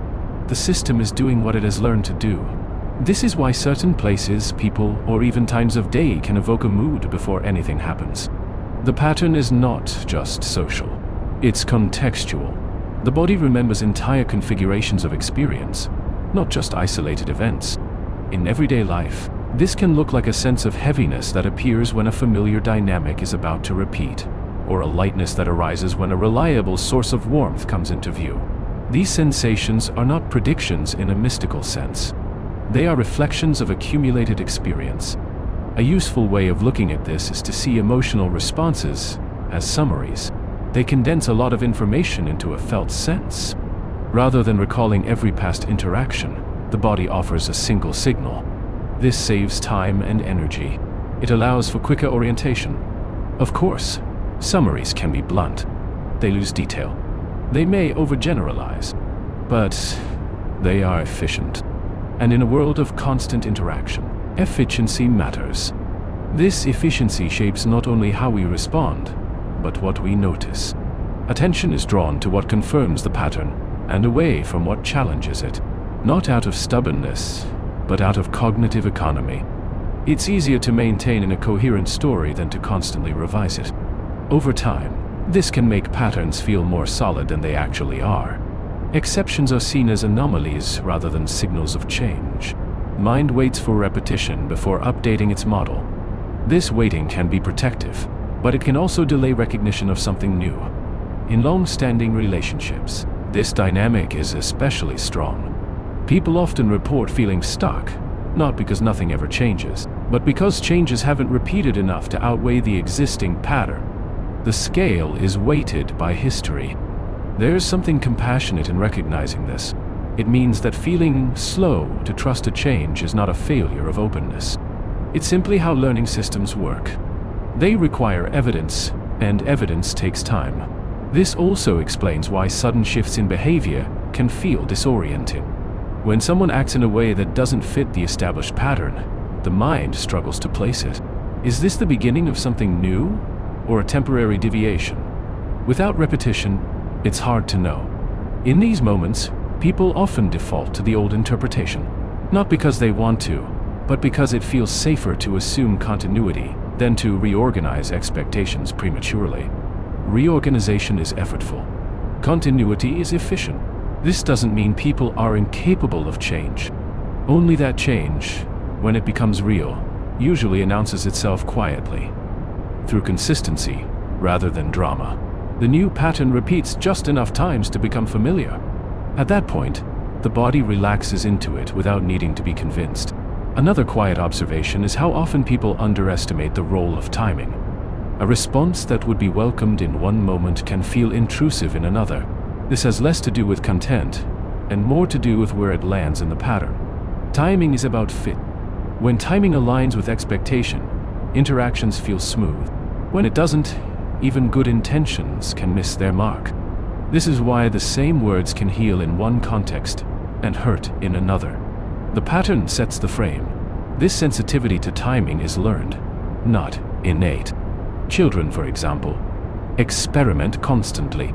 The system is doing what it has learned to do. This is why certain places, people, or even times of day can evoke a mood before anything happens. The pattern is not just social. It's contextual. The body remembers entire configurations of experience, not just isolated events. In everyday life, this can look like a sense of heaviness that appears when a familiar dynamic is about to repeat, or a lightness that arises when a reliable source of warmth comes into view. These sensations are not predictions in a mystical sense. They are reflections of accumulated experience. A useful way of looking at this is to see emotional responses as summaries. They condense a lot of information into a felt sense. Rather than recalling every past interaction, the body offers a single signal. This saves time and energy. It allows for quicker orientation. Of course, summaries can be blunt. They lose detail. They may overgeneralize, but they are efficient. And in a world of constant interaction, efficiency matters. This efficiency shapes not only how we respond, but what we notice. Attention is drawn to what confirms the pattern, and away from what challenges it. Not out of stubbornness, but out of cognitive economy. It's easier to maintain in a coherent story than to constantly revise it. Over time, this can make patterns feel more solid than they actually are. Exceptions are seen as anomalies rather than signals of change. Mind waits for repetition before updating its model. This waiting can be protective, but it can also delay recognition of something new. In long-standing relationships, this dynamic is especially strong. People often report feeling stuck, not because nothing ever changes, but because changes haven't repeated enough to outweigh the existing pattern. The scale is weighted by history. There's something compassionate in recognizing this. It means that feeling slow to trust a change is not a failure of openness. It's simply how learning systems work. They require evidence, and evidence takes time. This also explains why sudden shifts in behavior can feel disorienting. When someone acts in a way that doesn't fit the established pattern, the mind struggles to place it. Is this the beginning of something new, or a temporary deviation? Without repetition, it's hard to know. In these moments, people often default to the old interpretation, not because they want to, but because it feels safer to assume continuity than to reorganize expectations prematurely. Reorganization is effortful. Continuity is efficient. This doesn't mean people are incapable of change. Only that change, when it becomes real, usually announces itself quietly, through consistency rather than drama. The new pattern repeats just enough times to become familiar. At that point, the body relaxes into it without needing to be convinced. Another quiet observation is how often people underestimate the role of timing. A response that would be welcomed in one moment can feel intrusive in another. This has less to do with content, and more to do with where it lands in the pattern. Timing is about fit. When timing aligns with expectation, interactions feel smooth. When it doesn't, even good intentions can miss their mark. This is why the same words can heal in one context and hurt in another. The pattern sets the frame. This sensitivity to timing is learned, not innate. Children, for example, experiment constantly.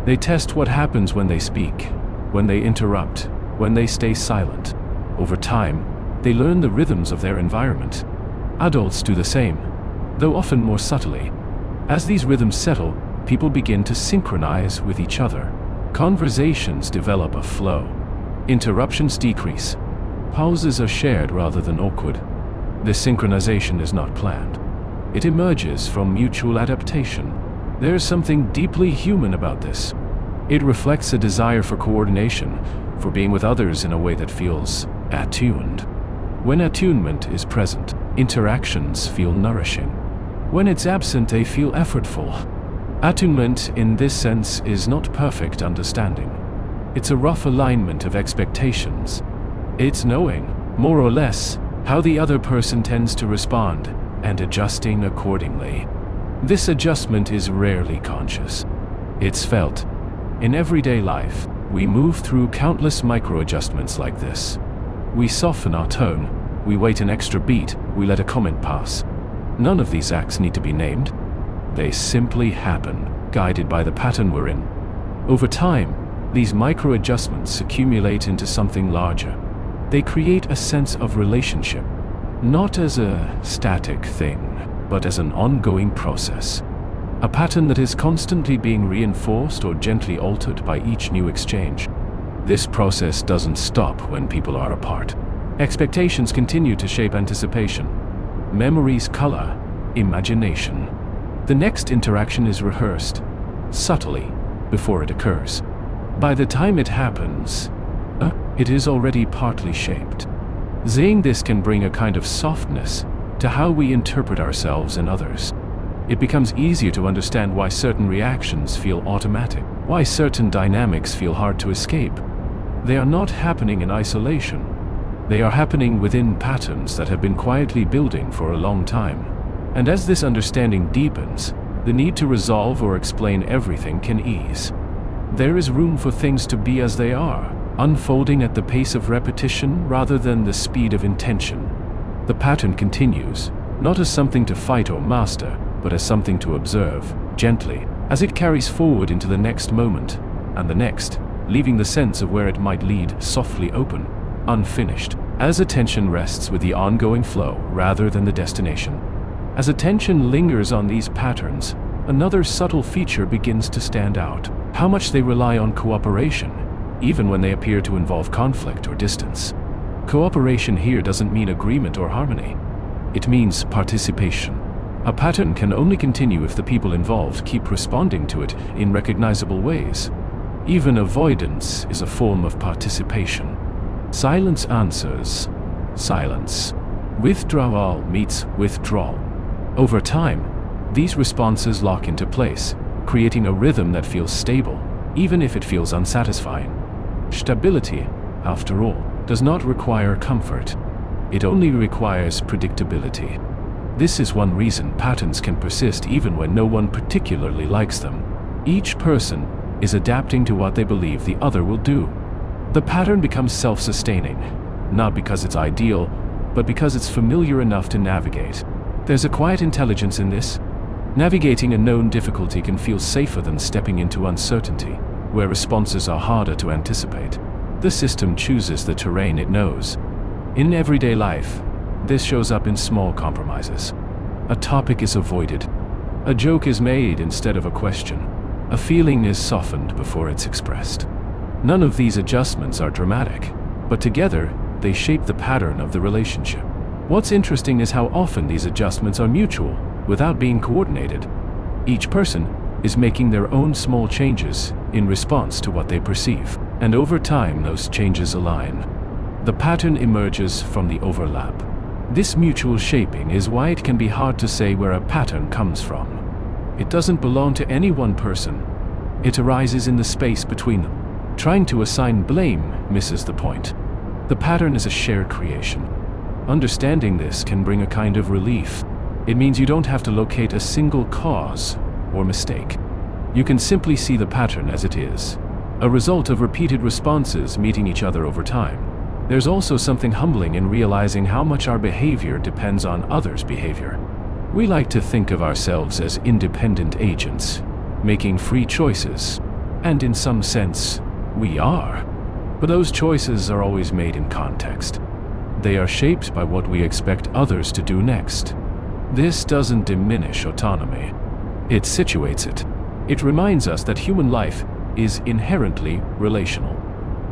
They test what happens when they speak, when they interrupt, when they stay silent. Over time, they learn the rhythms of their environment. Adults do the same, though often more subtly. As these rhythms settle, people begin to synchronize with each other. Conversations develop a flow. Interruptions decrease. Pauses are shared rather than awkward. This synchronization is not planned. It emerges from mutual adaptation. There is something deeply human about this. It reflects a desire for coordination, for being with others in a way that feels attuned. When attunement is present, interactions feel nourishing. When it's absent, they feel effortful. Attunement, in this sense, is not perfect understanding. It's a rough alignment of expectations. It's knowing, more or less, how the other person tends to respond, and adjusting accordingly. This adjustment is rarely conscious. It's felt. In everyday life, we move through countless micro-adjustments like this. We soften our tone, we wait an extra beat, we let a comment pass. None of these acts need to be named. They simply happen, guided by the pattern we're in. Over time, these micro-adjustments accumulate into something larger. They create a sense of relationship, not as a static thing, but as an ongoing process. A pattern that is constantly being reinforced or gently altered by each new exchange. This process doesn't stop when people are apart. Expectations continue to shape anticipation. Memories color imagination. The next interaction is rehearsed, subtly, before it occurs. By the time it happens, it is already partly shaped. Saying this can bring a kind of softness to how we interpret ourselves and others. It becomes easier to understand why certain reactions feel automatic, why certain dynamics feel hard to escape. They are not happening in isolation. They are happening within patterns that have been quietly building for a long time. And as this understanding deepens, the need to resolve or explain everything can ease. There is room for things to be as they are, unfolding at the pace of repetition rather than the speed of intention. The pattern continues, not as something to fight or master, but as something to observe, gently, as it carries forward into the next moment, and the next, leaving the sense of where it might lead softly open, unfinished, as attention rests with the ongoing flow rather than the destination. As attention lingers on these patterns, another subtle feature begins to stand out: how much they rely on cooperation, even when they appear to involve conflict or distance. Cooperation here doesn't mean agreement or harmony. It means participation. A pattern can only continue if the people involved keep responding to it in recognizable ways. Even avoidance is a form of participation. Silence answers silence. Withdrawal meets withdrawal. Over time, these responses lock into place, creating a rhythm that feels stable, even if it feels unsatisfying. Stability, after all, does not require comfort. It only requires predictability. This is one reason patterns can persist even when no one particularly likes them. Each person is adapting to what they believe the other will do. The pattern becomes self-sustaining, not because it's ideal, but because it's familiar enough to navigate. There's a quiet intelligence in this. Navigating a known difficulty can feel safer than stepping into uncertainty, where responses are harder to anticipate. The system chooses the terrain it knows. In everyday life, this shows up in small compromises. A topic is avoided. A joke is made instead of a question. A feeling is softened before it's expressed. None of these adjustments are dramatic, but together, they shape the pattern of the relationship. What's interesting is how often these adjustments are mutual, without being coordinated. Each person is making their own small changes in response to what they perceive, and over time those changes align. The pattern emerges from the overlap. This mutual shaping is why it can be hard to say where a pattern comes from. It doesn't belong to any one person. It arises in the space between them. Trying to assign blame misses the point. The pattern is a shared creation. Understanding this can bring a kind of relief. It means you don't have to locate a single cause or mistake. You can simply see the pattern as it is, a result of repeated responses meeting each other over time. There's also something humbling in realizing how much our behavior depends on others' behavior. We like to think of ourselves as independent agents, making free choices. And in some sense, we are. But those choices are always made in context. They are shaped by what we expect others to do next. This doesn't diminish autonomy. It situates it. It reminds us that human life is inherently relational.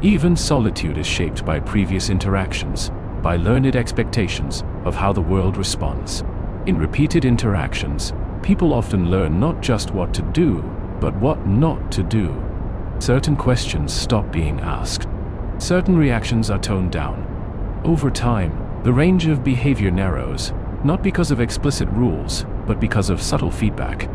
Even solitude is shaped by previous interactions, by learned expectations of how the world responds. In repeated interactions, people often learn not just what to do, but what not to do. Certain questions stop being asked. Certain reactions are toned down. Over time, the range of behavior narrows, not because of explicit rules, but because of subtle feedback.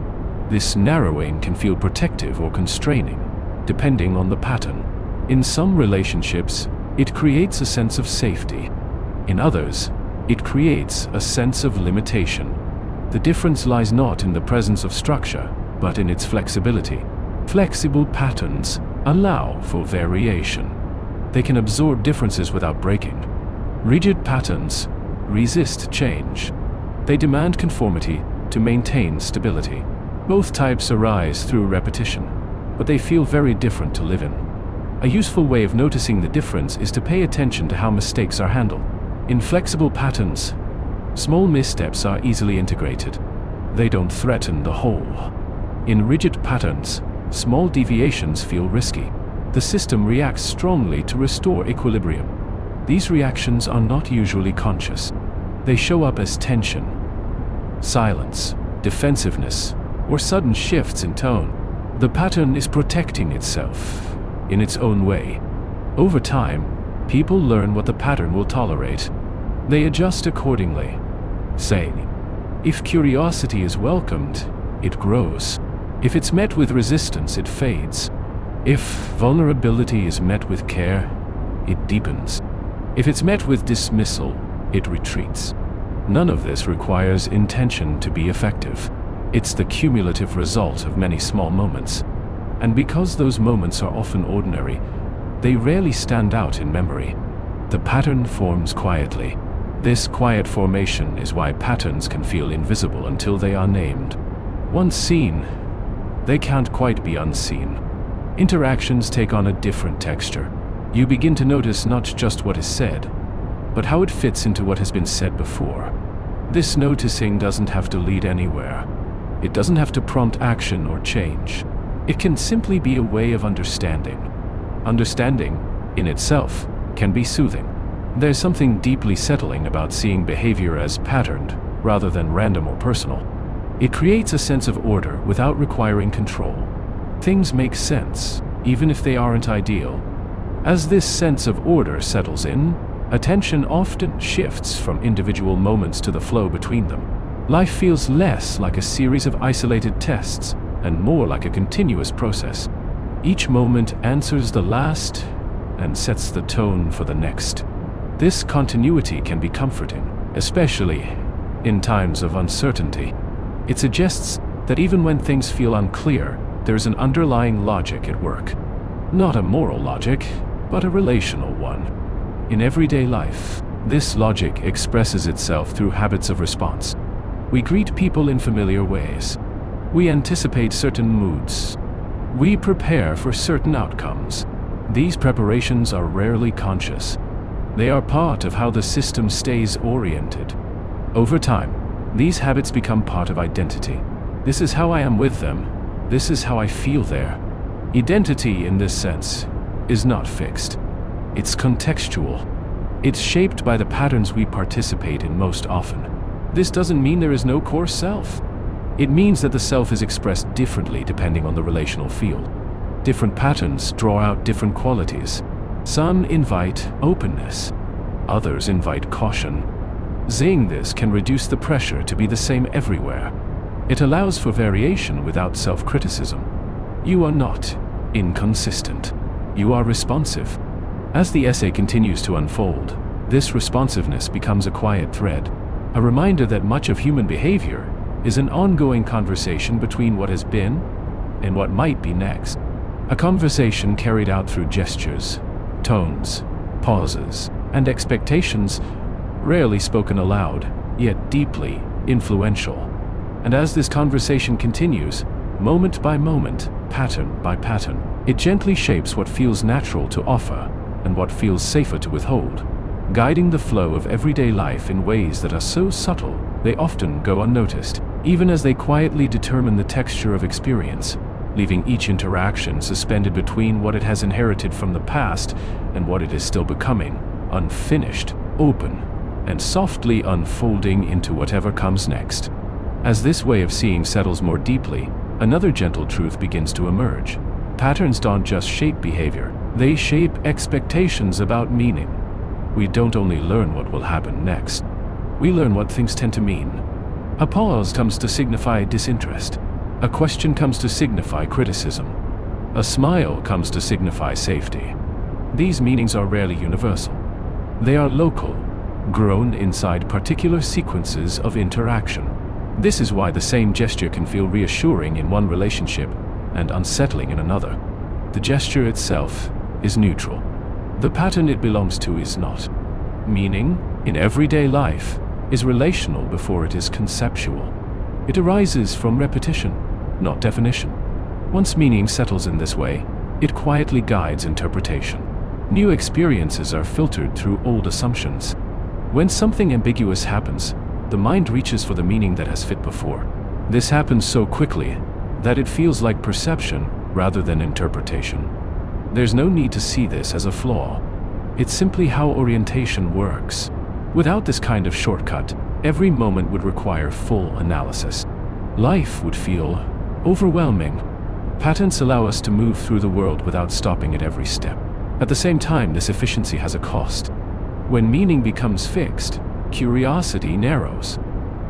This narrowing can feel protective or constraining, depending on the pattern. In some relationships, it creates a sense of safety. In others, it creates a sense of limitation. The difference lies not in the presence of structure, but in its flexibility. Flexible patterns allow for variation. They can absorb differences without breaking. Rigid patterns resist change. They demand conformity to maintain stability. Both types arise through repetition, but they feel very different to live in. A useful way of noticing the difference is to pay attention to how mistakes are handled. In flexible patterns, small missteps are easily integrated. They don't threaten the whole. In rigid patterns, small deviations feel risky. The system reacts strongly to restore equilibrium. These reactions are not usually conscious. They show up as tension, silence, defensiveness, or sudden shifts in tone. The pattern is protecting itself in its own way. Over time, people learn what the pattern will tolerate. They adjust accordingly, saying, if curiosity is welcomed, it grows. If it's met with resistance, it fades. If vulnerability is met with care, it deepens. If it's met with dismissal, it retreats. None of this requires intention to be effective. It's the cumulative result of many small moments. And because those moments are often ordinary, they rarely stand out in memory. The pattern forms quietly. This quiet formation is why patterns can feel invisible until they are named. Once seen, they can't quite be unseen. Interactions take on a different texture. You begin to notice not just what is said, but how it fits into what has been said before. This noticing doesn't have to lead anywhere. It doesn't have to prompt action or change. It can simply be a way of understanding. Understanding, in itself, can be soothing. There's something deeply settling about seeing behavior as patterned, rather than random or personal. It creates a sense of order without requiring control. Things make sense, even if they aren't ideal. As this sense of order settles in, attention often shifts from individual moments to the flow between them. Life feels less like a series of isolated tests, and more like a continuous process. Each moment answers the last and sets the tone for the next. This continuity can be comforting, especially in times of uncertainty. It suggests that even when things feel unclear, there's an underlying logic at work. Not a moral logic, but a relational one. In everyday life, this logic expresses itself through habits of response. We greet people in familiar ways. We anticipate certain moods. We prepare for certain outcomes. These preparations are rarely conscious. They are part of how the system stays oriented. Over time, these habits become part of identity. This is how I am with them. This is how I feel there. Identity, in this sense, is not fixed. It's contextual. It's shaped by the patterns we participate in most often. This doesn't mean there is no core self. It means that the self is expressed differently depending on the relational field. Different patterns draw out different qualities. Some invite openness. Others invite caution. Saying this can reduce the pressure to be the same everywhere. It allows for variation without self-criticism. You are not inconsistent. You are responsive. As the essay continues to unfold, this responsiveness becomes a quiet thread, a reminder that much of human behavior is an ongoing conversation between what has been and what might be next. A conversation carried out through gestures, tones, pauses, and expectations, rarely spoken aloud, yet deeply influential. And as this conversation continues, moment by moment, pattern by pattern, It gently shapes what feels natural to offer and what feels safer to withhold, guiding the flow of everyday life in ways that are so subtle they often go unnoticed, even as they quietly determine the texture of experience, leaving each interaction suspended between what it has inherited from the past and what it is still becoming, unfinished, open, and softly unfolding into whatever comes next. As this way of seeing settles more deeply, another gentle truth begins to emerge. Patterns don't just shape behavior, they shape expectations about meaning. We don't only learn what will happen next, we learn what things tend to mean. A pause comes to signify disinterest. A question comes to signify criticism. A smile comes to signify safety. These meanings are rarely universal. They are local, grown inside particular sequences of interaction. This is why the same gesture can feel reassuring in one relationship and unsettling in another. The gesture itself is neutral. The pattern it belongs to is not. Meaning, in everyday life, is relational before it is conceptual. It arises from repetition, not definition. Once meaning settles in this way, it quietly guides interpretation. New experiences are filtered through old assumptions. When something ambiguous happens, the mind reaches for the meaning that has fit before. This happens so quickly that it feels like perception rather than interpretation. There's no need to see this as a flaw. It's simply how orientation works. Without this kind of shortcut, every moment would require full analysis. Life would feel overwhelming. Patterns allow us to move through the world without stopping at every step. At the same time, this efficiency has a cost. When meaning becomes fixed, curiosity narrows.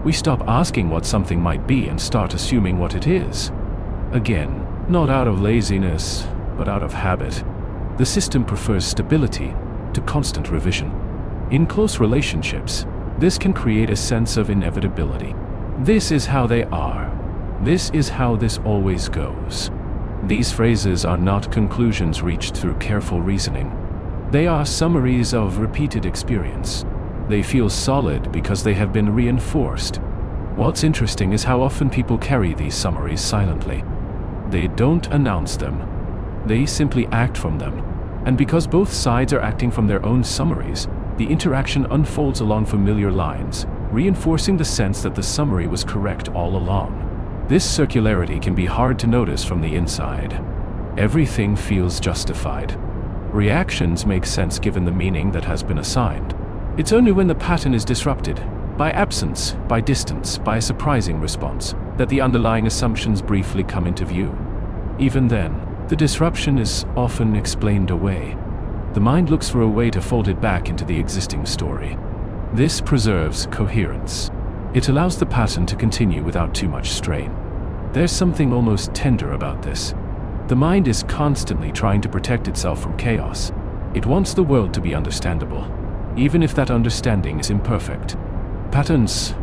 We stop asking what something might be and start assuming what it is. Again, not out of laziness, but out of habit. The system prefers stability to constant revision. In close relationships, this can create a sense of inevitability. This is how they are. This is how this always goes. These phrases are not conclusions reached through careful reasoning. They are summaries of repeated experience. They feel solid because they have been reinforced. What's interesting is how often people carry these summaries silently. They don't announce them. They simply act from them. And because both sides are acting from their own summaries, the interaction unfolds along familiar lines, reinforcing the sense that the summary was correct all along. This circularity can be hard to notice from the inside. Everything feels justified. Reactions make sense given the meaning that has been assigned. It's only when the pattern is disrupted, by absence, by distance, by a surprising response, that the underlying assumptions briefly come into view. Even then, the disruption is often explained away. The mind looks for a way to fold it back into the existing story. This preserves coherence. It allows the pattern to continue without too much strain. There's something almost tender about this. The mind is constantly trying to protect itself from chaos. It wants the world to be understandable, even if that understanding is imperfect. Patterns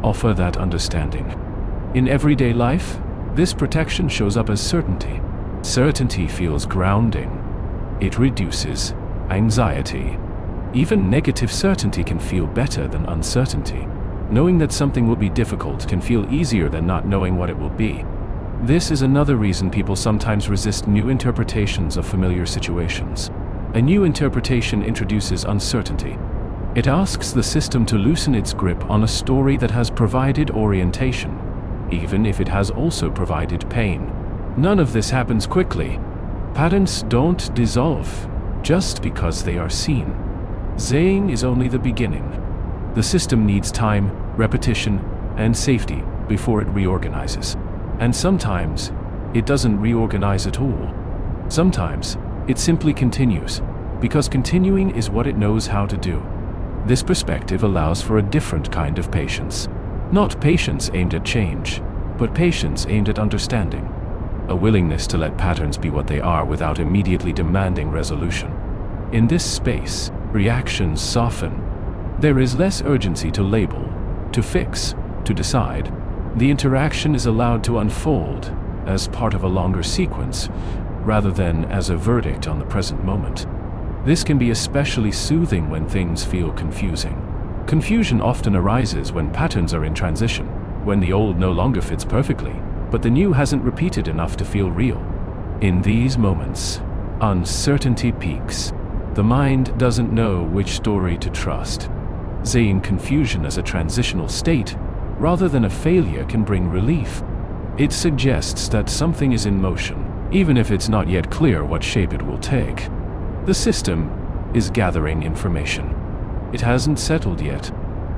offer that understanding. In everyday life, this protection shows up as certainty. Certainty feels grounding. It reduces anxiety. Even negative certainty can feel better than uncertainty. Knowing that something will be difficult can feel easier than not knowing what it will be. This is another reason people sometimes resist new interpretations of familiar situations. A new interpretation introduces uncertainty. It asks the system to loosen its grip on a story that has provided orientation, even if it has also provided pain. None of this happens quickly. Patterns don't dissolve just because they are seen. Saying is only the beginning. The system needs time, repetition, and safety before it reorganizes. And sometimes, it doesn't reorganize at all. Sometimes, it simply continues, because continuing is what it knows how to do. This perspective allows for a different kind of patience. Not patience aimed at change, but patience aimed at understanding. A willingness to let patterns be what they are without immediately demanding resolution. In this space, reactions soften. There is less urgency to label, to fix, to decide. The interaction is allowed to unfold as part of a longer sequence, rather than as a verdict on the present moment. This can be especially soothing when things feel confusing. Confusion often arises when patterns are in transition, when the old no longer fits perfectly, but the new hasn't repeated enough to feel real. In these moments, uncertainty peaks. The mind doesn't know which story to trust. Saying confusion as a transitional state, rather than a failure, can bring relief. It suggests that something is in motion, even if it's not yet clear what shape it will take. The system is gathering information. It hasn't settled yet.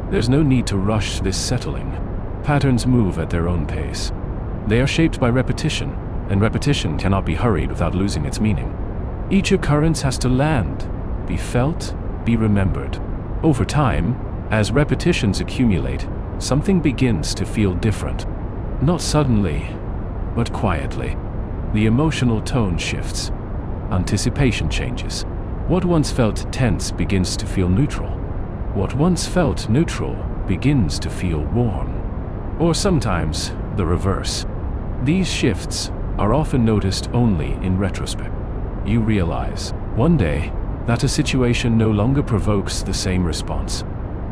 There's no need to rush this settling. Patterns move at their own pace. They are shaped by repetition, and repetition cannot be hurried without losing its meaning. Each occurrence has to land, be felt, be remembered. Over time, as repetitions accumulate, something begins to feel different. Not suddenly, but quietly. The emotional tone shifts. Anticipation changes. What once felt tense begins to feel neutral. What once felt neutral begins to feel warm. Or sometimes the reverse. These shifts are often noticed only in retrospect. You realize, one day, that a situation no longer provokes the same response.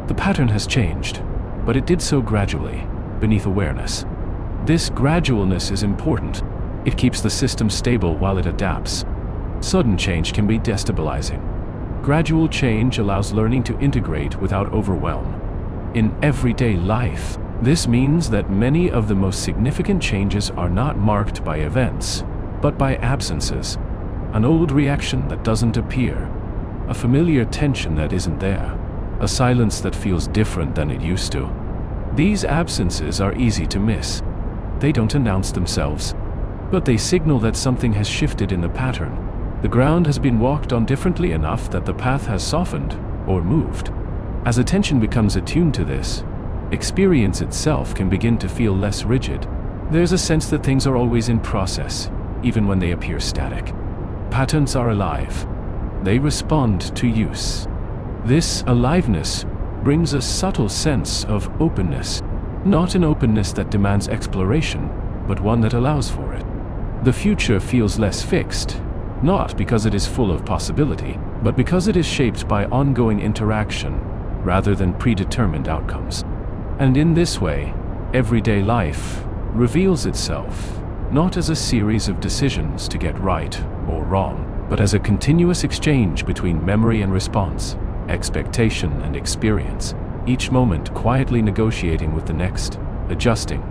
The pattern has changed, but it did so gradually, beneath awareness. This gradualness is important. It keeps the system stable while it adapts. Sudden change can be destabilizing. Gradual change allows learning to integrate without overwhelm. In everyday life, this means that many of the most significant changes are not marked by events, but by absences. An old reaction that doesn't appear, a familiar tension that isn't there, a silence that feels different than it used to. These absences are easy to miss. They don't announce themselves, but they signal that something has shifted in the pattern. The ground has been walked on differently enough that the path has softened or moved. As attention becomes attuned to this, experience itself can begin to feel less rigid. There's a sense that things are always in process, even when they appear static. Patterns are alive. They respond to use. This aliveness brings a subtle sense of openness, not an openness that demands exploration, but one that allows for it. The future feels less fixed, not because it is full of possibility, but because it is shaped by ongoing interaction rather than predetermined outcomes. And in this way, everyday life reveals itself not as a series of decisions to get right or wrong, but as a continuous exchange between memory and response, expectation and experience, each moment quietly negotiating with the next, adjusting,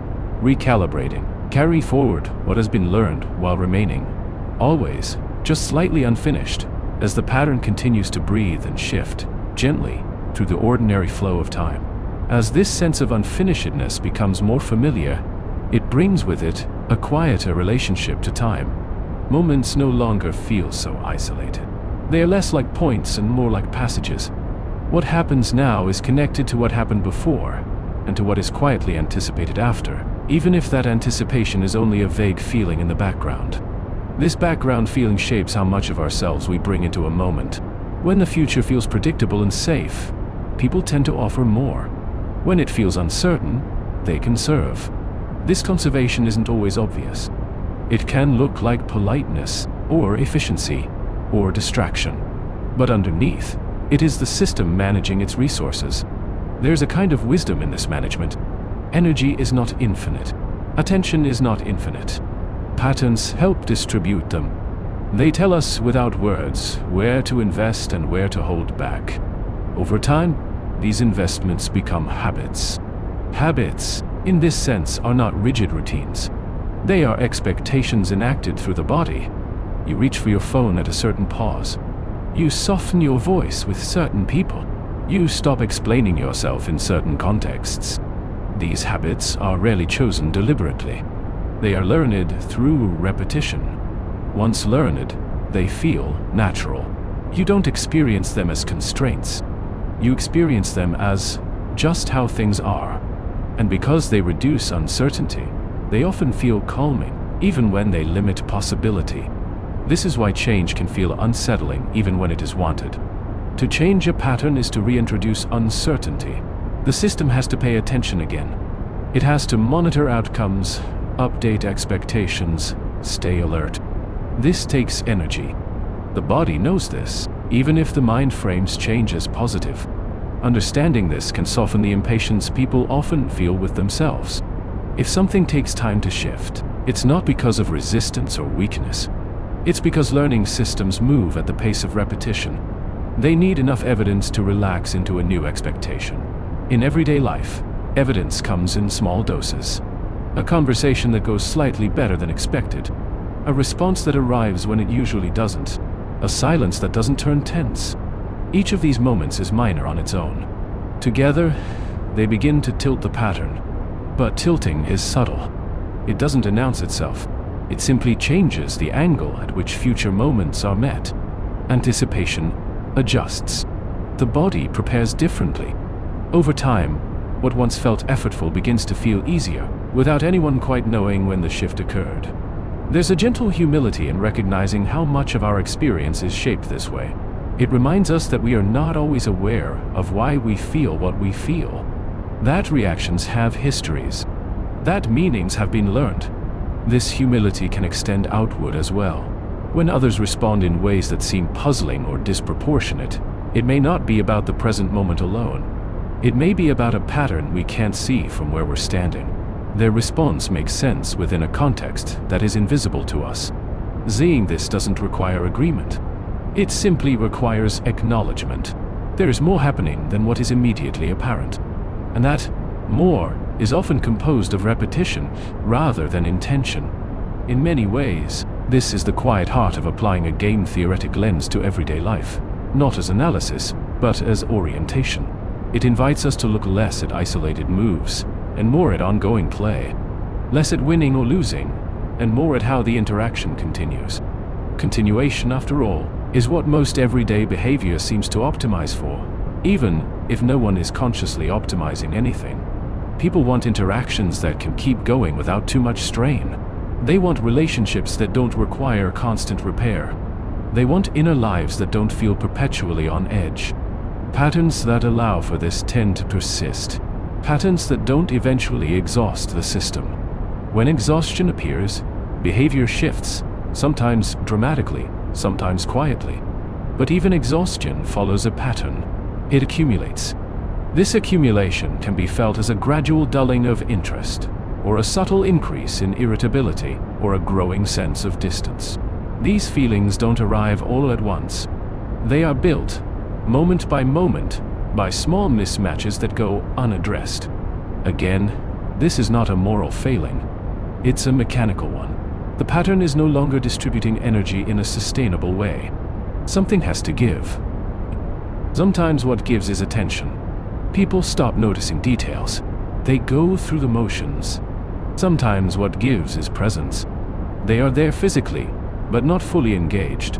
recalibrating, carry forward what has been learned while remaining, always, just slightly unfinished, as the pattern continues to breathe and shift, gently, through the ordinary flow of time. As this sense of unfinishedness becomes more familiar, it brings with it a quieter relationship to time. Moments no longer feel so isolated. They are less like points and more like passages. What happens now is connected to what happened before, and to what is quietly anticipated after, even if that anticipation is only a vague feeling in the background. This background feeling shapes how much of ourselves we bring into a moment. When the future feels predictable and safe, people tend to offer more. When it feels uncertain, they conserve. This conservation isn't always obvious. It can look like politeness, or efficiency, or distraction. But underneath, it is the system managing its resources. There's a kind of wisdom in this management. Energy is not infinite. Attention is not infinite. Patterns help distribute them. They tell us without words where to invest and where to hold back. Over time, these investments become habits. Habits, in this sense, are not rigid routines. They are expectations enacted through the body. You reach for your phone at a certain pause. You soften your voice with certain people. You stop explaining yourself in certain contexts. These habits are rarely chosen deliberately. They are learned through repetition. Once learned, they feel natural. You don't experience them as constraints. You experience them as just how things are. And because they reduce uncertainty, they often feel calming, even when they limit possibility. This is why change can feel unsettling even when it is wanted. To change a pattern is to reintroduce uncertainty. The system has to pay attention again. It has to monitor outcomes, update expectations, stay alert. This takes energy. The body knows this, even if the mind frames change as positive. Understanding this can soften the impatience people often feel with themselves. If something takes time to shift, it's not because of resistance or weakness. It's because learning systems move at the pace of repetition. They need enough evidence to relax into a new expectation. In everyday life, evidence comes in small doses. A conversation that goes slightly better than expected. A response that arrives when it usually doesn't. A silence that doesn't turn tense. Each of these moments is minor on its own. Together, they begin to tilt the pattern. But tilting is subtle. It doesn't announce itself. It simply changes the angle at which future moments are met. Anticipation adjusts. The body prepares differently. Over time, what once felt effortful begins to feel easier, without anyone quite knowing when the shift occurred. There's a gentle humility in recognizing how much of our experience is shaped this way. It reminds us that we are not always aware of why we feel what we feel. That reactions have histories. That meanings have been learned. This humility can extend outward as well. When others respond in ways that seem puzzling or disproportionate, it may not be about the present moment alone. It may be about a pattern we can't see from where we're standing. Their response makes sense within a context that is invisible to us. Seeing this doesn't require agreement. It simply requires acknowledgement. There is more happening than what is immediately apparent. And that more is often composed of repetition rather than intention. In many ways, this is the quiet heart of applying a game-theoretic lens to everyday life, not as analysis, but as orientation. It invites us to look less at isolated moves and more at ongoing play, less at winning or losing, and more at how the interaction continues. Continuation, after all, is what most everyday behavior seems to optimize for, even if no one is consciously optimizing anything. People want interactions that can keep going without too much strain. They want relationships that don't require constant repair. They want inner lives that don't feel perpetually on edge. Patterns that allow for this tend to persist. Patterns that don't eventually exhaust the system. When exhaustion appears, behavior shifts, sometimes dramatically, sometimes quietly. But even exhaustion follows a pattern. It accumulates. This accumulation can be felt as a gradual dulling of interest, or a subtle increase in irritability, or a growing sense of distance. These feelings don't arrive all at once. They are built, moment by moment, by small mismatches that go unaddressed. Again, this is not a moral failing. It's a mechanical one. The pattern is no longer distributing energy in a sustainable way. Something has to give. Sometimes what gives is attention. People stop noticing details. They go through the motions. Sometimes what gives is presence. They are there physically, but not fully engaged.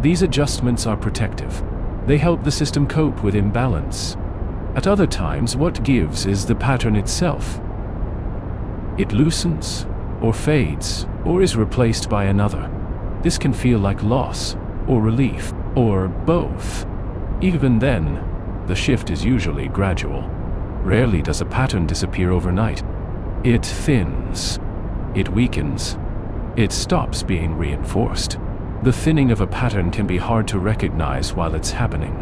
These adjustments are protective. They help the system cope with imbalance. At other times, what gives is the pattern itself. It loosens, or fades, or is replaced by another. This can feel like loss, or relief, or both. Even then, the shift is usually gradual. Rarely does a pattern disappear overnight. It thins. It weakens. It stops being reinforced. The thinning of a pattern can be hard to recognize while it's happening.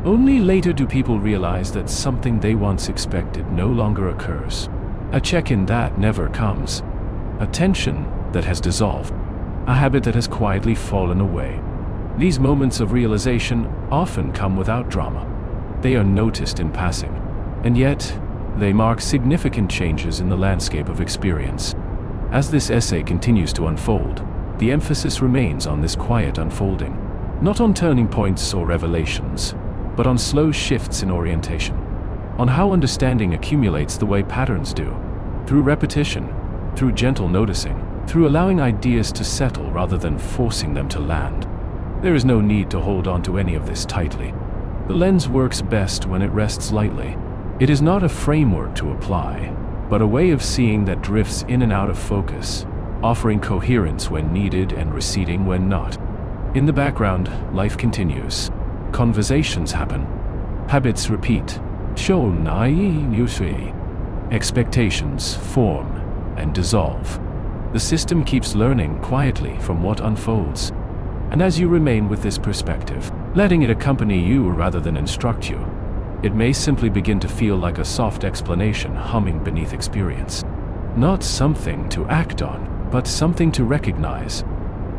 Only later do people realize that something they once expected no longer occurs. A check-in that never comes. A tension that has dissolved. A habit that has quietly fallen away. These moments of realization often come without drama. They are noticed in passing, and yet they mark significant changes in the landscape of experience. As this essay continues to unfold, the emphasis remains on this quiet unfolding, not on turning points or revelations, but on slow shifts in orientation, on how understanding accumulates the way patterns do, through repetition, through gentle noticing, through allowing ideas to settle rather than forcing them to land. There is no need to hold on to any of this tightly. The lens works best when it rests lightly. It is not a framework to apply, but a way of seeing that drifts in and out of focus, offering coherence when needed and receding when not. In the background, life continues. Conversations happen. Habits repeat. Expectations form and dissolve. The system keeps learning quietly from what unfolds. And as you remain with this perspective, letting it accompany you rather than instruct you, it may simply begin to feel like a soft explanation humming beneath experience. Not something to act on, but something to recognize.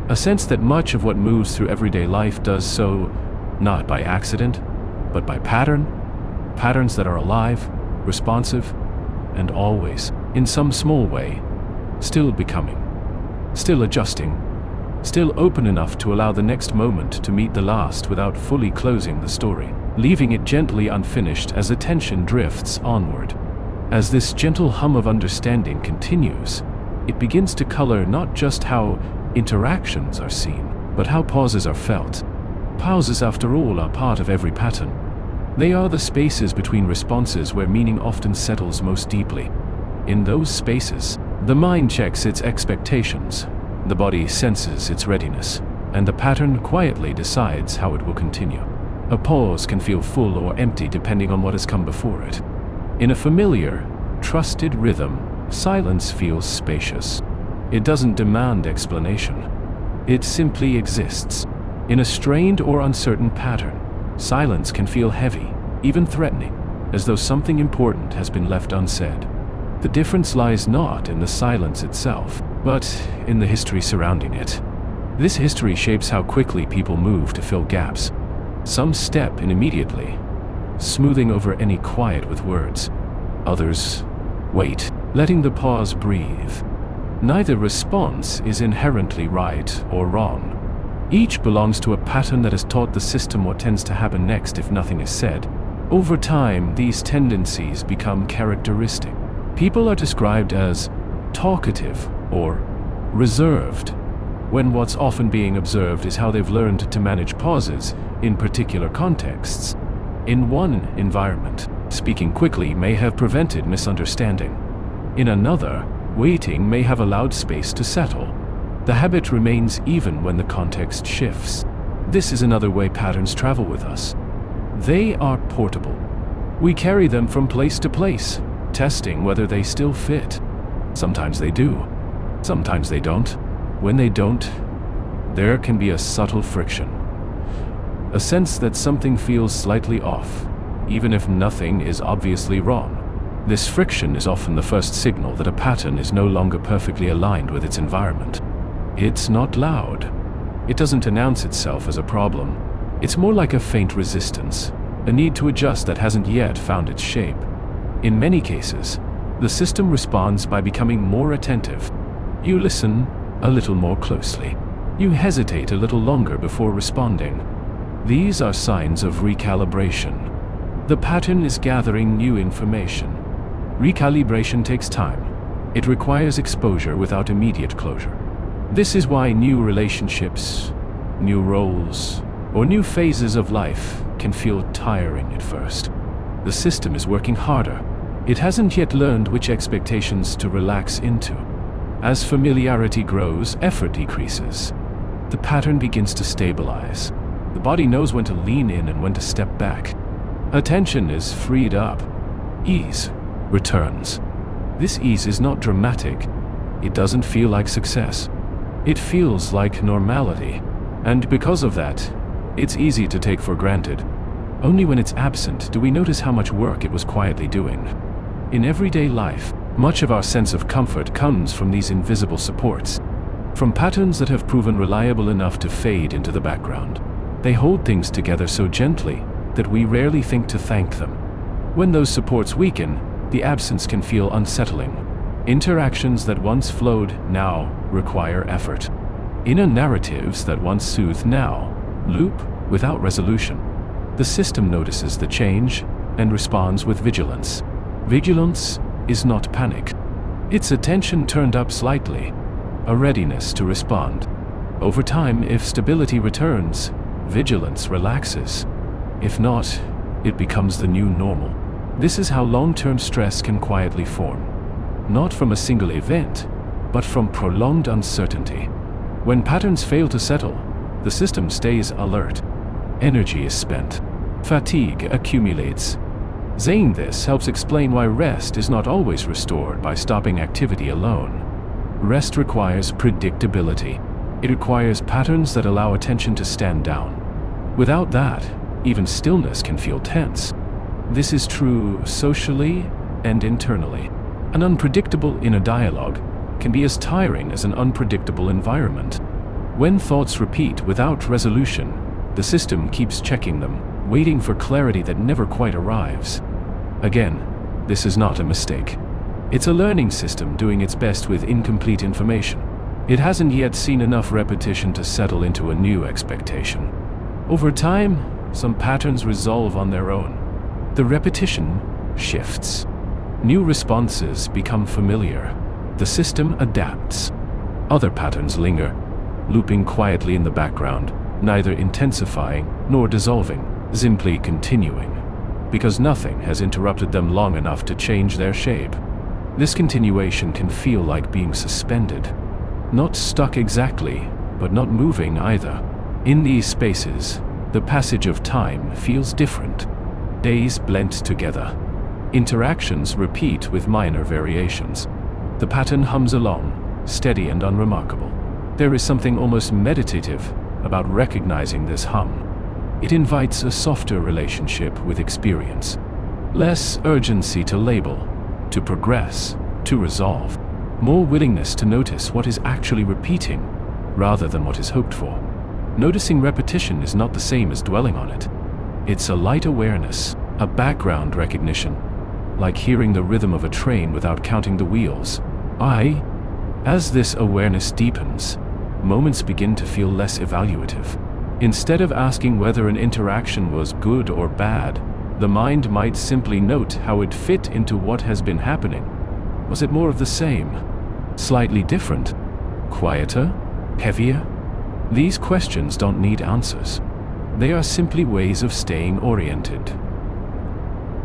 A sense that much of what moves through everyday life does so not by accident, but by pattern, patterns that are alive, responsive, and always, in some small way, still becoming, still adjusting, still open enough to allow the next moment to meet the last without fully closing the story, leaving it gently unfinished as attention drifts onward. As this gentle hum of understanding continues, it begins to color not just how interactions are seen, but how pauses are felt. Pauses, after all, are part of every pattern. They are the spaces between responses where meaning often settles most deeply. In those spaces, the mind checks its expectations, the body senses its readiness, and the pattern quietly decides how it will continue. A pause can feel full or empty depending on what has come before it. In a familiar, trusted rhythm, silence feels spacious. It doesn't demand explanation. It simply exists. In a strained or uncertain pattern, silence can feel heavy, even threatening, as though something important has been left unsaid. The difference lies not in the silence itself, but in the history surrounding it. This history shapes how quickly people move to fill gaps. Some step in immediately, smoothing over any quiet with words. Others wait, letting the pause breathe. Neither response is inherently right or wrong. Each belongs to a pattern that has taught the system what tends to happen next if nothing is said. Over time, these tendencies become characteristic. People are described as talkative or reserved, when what's often being observed is how they've learned to manage pauses in particular contexts. In one environment, speaking quickly may have prevented misunderstanding. In another, waiting may have allowed space to settle. The habit remains even when the context shifts. This is another way patterns travel with us. They are portable. We carry them from place to place, testing whether they still fit. Sometimes they do. Sometimes they don't. When they don't, there can be a subtle friction. A sense that something feels slightly off, even if nothing is obviously wrong. This friction is often the first signal that a pattern is no longer perfectly aligned with its environment. It's not loud. It doesn't announce itself as a problem. It's more like a faint resistance, a need to adjust that hasn't yet found its shape. In many cases, the system responds by becoming more attentive. You listen a little more closely. You hesitate a little longer before responding. These are signs of recalibration. The pattern is gathering new information. Recalibration takes time. It requires exposure without immediate closure. This is why new relationships, new roles, or new phases of life can feel tiring at first. The system is working harder. It hasn't yet learned which expectations to relax into. As familiarity grows, effort decreases. The pattern begins to stabilize. The body knows when to lean in and when to step back. Attention is freed up. Ease returns. This ease is not dramatic. It doesn't feel like success. It feels like normality. And because of that, it's easy to take for granted. Only when it's absent do we notice how much work it was quietly doing. In everyday life, much of our sense of comfort comes from these invisible supports, from patterns that have proven reliable enough to fade into the background. They hold things together so gently that we rarely think to thank them. When those supports weaken, the absence can feel unsettling. Interactions that once flowed now require effort. Inner narratives that once soothed now loop without resolution. The system notices the change and responds with vigilance. Vigilance is not panic. It's attention turned up slightly, a readiness to respond. Over time, if stability returns, vigilance relaxes. If not, it becomes the new normal. This is how long-term stress can quietly form. Not from a single event, but from prolonged uncertainty. When patterns fail to settle, the system stays alert. Energy is spent. Fatigue accumulates. Saying this helps explain why rest is not always restored by stopping activity alone. Rest requires predictability. It requires patterns that allow attention to stand down. Without that, even stillness can feel tense. This is true socially and internally. An unpredictable inner dialogue can be as tiring as an unpredictable environment. When thoughts repeat without resolution, the system keeps checking them, waiting for clarity that never quite arrives. Again, this is not a mistake. It's a learning system doing its best with incomplete information. It hasn't yet seen enough repetition to settle into a new expectation. Over time, some patterns resolve on their own. The repetition shifts. New responses become familiar. The system adapts. Other patterns linger, looping quietly in the background, neither intensifying nor dissolving, simply continuing, because nothing has interrupted them long enough to change their shape. This continuation can feel like being suspended. Not stuck exactly, but not moving either. In these spaces, the passage of time feels different. Days blend together. Interactions repeat with minor variations. The pattern hums along, steady and unremarkable. There is something almost meditative about recognizing this hum. It invites a softer relationship with experience. Less urgency to label, to progress, to resolve. More willingness to notice what is actually repeating, rather than what is hoped for. Noticing repetition is not the same as dwelling on it. It's a light awareness, a background recognition, like hearing the rhythm of a train without counting the wheels. As this awareness deepens, moments begin to feel less evaluative. Instead of asking whether an interaction was good or bad, the mind might simply note how it fit into what has been happening. Was it more of the same? Slightly different? Quieter? Heavier? These questions don't need answers. They are simply ways of staying oriented.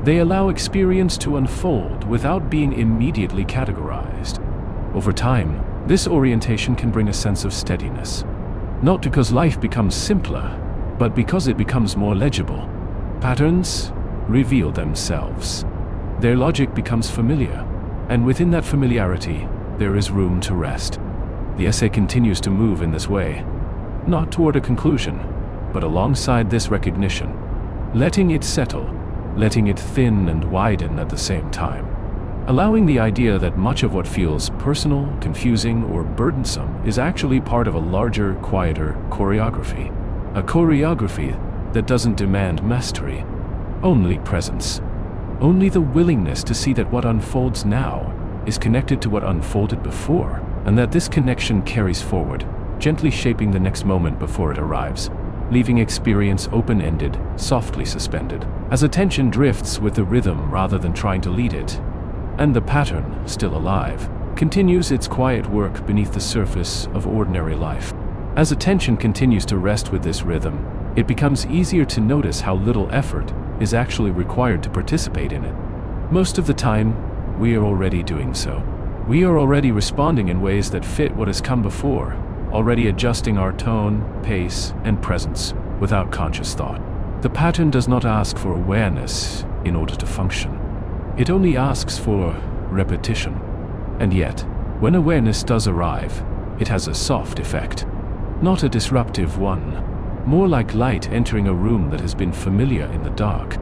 They allow experience to unfold without being immediately categorized. Over time, this orientation can bring a sense of steadiness. Not because life becomes simpler, but because it becomes more legible. Patterns reveal themselves. Their logic becomes familiar, and within that familiarity, there is room to rest. The essay continues to move in this way, not toward a conclusion, but alongside this recognition, letting it settle, letting it thin and widen at the same time, allowing the idea that much of what feels personal, confusing, or burdensome is actually part of a larger, quieter choreography. A choreography that doesn't demand mastery, only presence. Only the willingness to see that what unfolds now is connected to what unfolded before, and that this connection carries forward, gently shaping the next moment before it arrives, leaving experience open-ended, softly suspended, as attention drifts with the rhythm rather than trying to lead it. And the pattern, still alive, continues its quiet work beneath the surface of ordinary life. As attention continues to rest with this rhythm, it becomes easier to notice how little effort is actually required to participate in it. Most of the time, we are already doing so. We are already responding in ways that fit what has come before, already adjusting our tone, pace, and presence without conscious thought. The pattern does not ask for awareness in order to function. It only asks for repetition. And yet, when awareness does arrive, it has a soft effect. Not a disruptive one. More like light entering a room that has been familiar in the dark.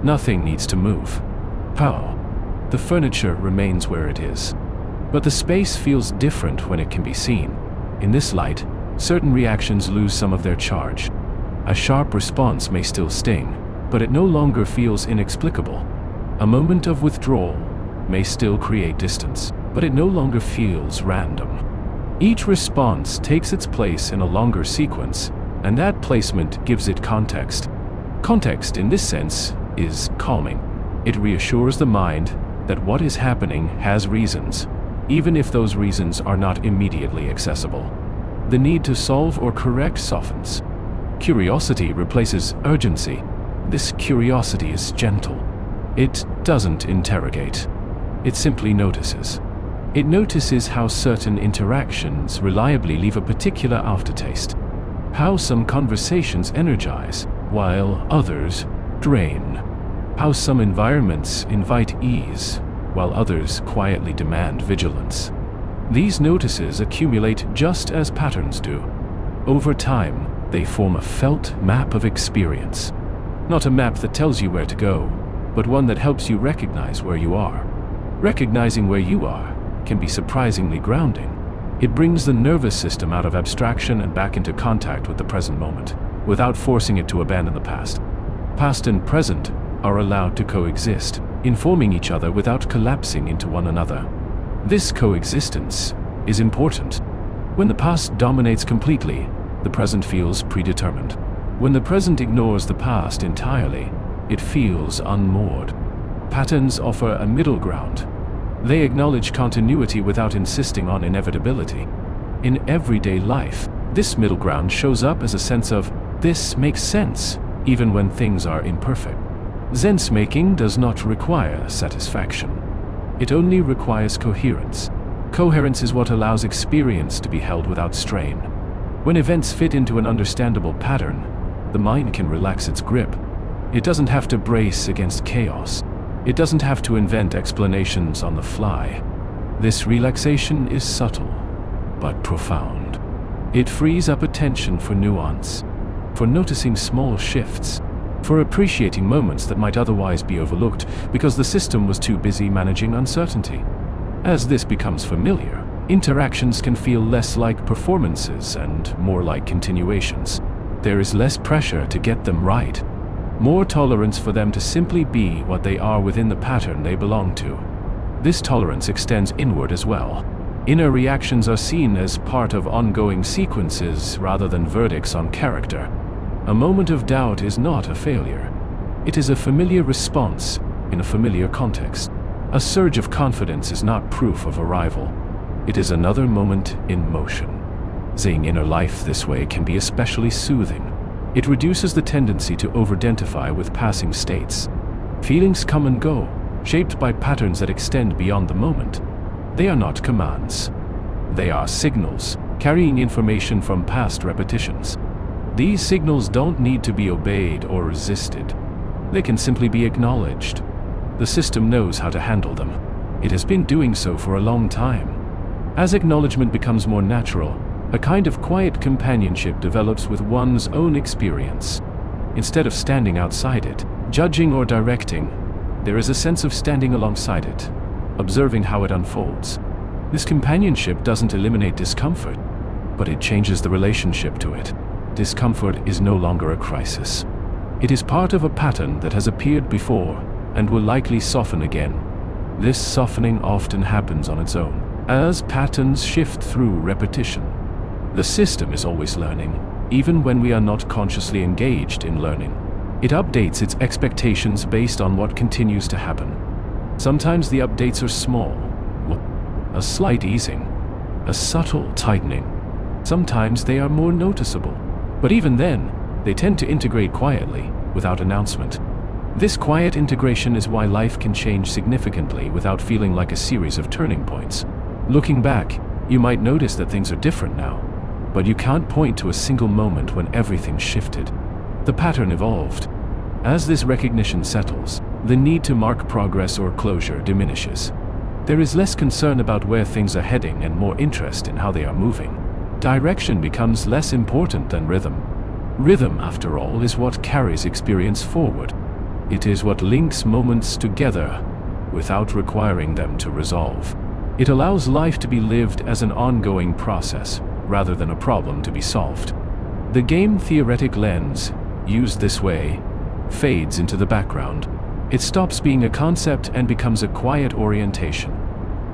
Nothing needs to move. Pow! The furniture remains where it is. But the space feels different when it can be seen. In this light, certain reactions lose some of their charge. A sharp response may still sting, but it no longer feels inexplicable. A moment of withdrawal may still create distance, but it no longer feels random. Each response takes its place in a longer sequence, and that placement gives it context. Context, in this sense, is calming. It reassures the mind that what is happening has reasons, even if those reasons are not immediately accessible. The need to solve or correct softens. Curiosity replaces urgency. This curiosity is gentle. It doesn't interrogate. It simply notices. It notices how certain interactions reliably leave a particular aftertaste. How some conversations energize, while others drain. How some environments invite ease, while others quietly demand vigilance. These notices accumulate just as patterns do. Over time, they form a felt map of experience. Not a map that tells you where to go, but one that helps you recognize where you are. Recognizing where you are can be surprisingly grounding. It brings the nervous system out of abstraction and back into contact with the present moment, without forcing it to abandon the past. Past and present are allowed to coexist, informing each other without collapsing into one another. This coexistence is important. When the past dominates completely, the present feels predetermined. When the present ignores the past entirely, it feels unmoored. Patterns offer a middle ground. They acknowledge continuity without insisting on inevitability. In everyday life, this middle ground shows up as a sense of, this makes sense, even when things are imperfect. Sense-making does not require satisfaction. It only requires coherence. Coherence is what allows experience to be held without strain. When events fit into an understandable pattern, the mind can relax its grip. It doesn't have to brace against chaos. It doesn't have to invent explanations on the fly. This relaxation is subtle, but profound. It frees up attention for nuance, for noticing small shifts, for appreciating moments that might otherwise be overlooked because the system was too busy managing uncertainty. As this becomes familiar, interactions can feel less like performances and more like continuations. There is less pressure to get them right, more tolerance for them to simply be what they are within the pattern they belong to. This tolerance extends inward as well. Inner reactions are seen as part of ongoing sequences rather than verdicts on character. A moment of doubt is not a failure. It is a familiar response in a familiar context. A surge of confidence is not proof of arrival. It is another moment in motion. Seeing inner life this way can be especially soothing. It reduces the tendency to over-identify with passing states. Feelings come and go, shaped by patterns that extend beyond the moment. They are not commands. They are signals, carrying information from past repetitions. These signals don't need to be obeyed or resisted. They can simply be acknowledged. The system knows how to handle them. It has been doing so for a long time. As acknowledgement becomes more natural, a kind of quiet companionship develops with one's own experience. Instead of standing outside it, judging or directing, there is a sense of standing alongside it, observing how it unfolds. This companionship doesn't eliminate discomfort, but it changes the relationship to it. Discomfort is no longer a crisis. It is part of a pattern that has appeared before and will likely soften again. This softening often happens on its own, as patterns shift through repetition. The system is always learning, even when we are not consciously engaged in learning. It updates its expectations based on what continues to happen. Sometimes the updates are small, a slight easing, a subtle tightening. Sometimes they are more noticeable, but even then, they tend to integrate quietly, without announcement. This quiet integration is why life can change significantly without feeling like a series of turning points. Looking back, you might notice that things are different now, but you can't point to a single moment when everything shifted. The pattern evolved. As this recognition settles, the need to mark progress or closure diminishes. There is less concern about where things are heading and more interest in how they are moving. Direction becomes less important than rhythm. Rhythm, after all, is what carries experience forward. It is what links moments together without requiring them to resolve. It allows life to be lived as an ongoing process, rather than a problem to be solved. The game-theoretic lens, used this way, fades into the background. It stops being a concept and becomes a quiet orientation,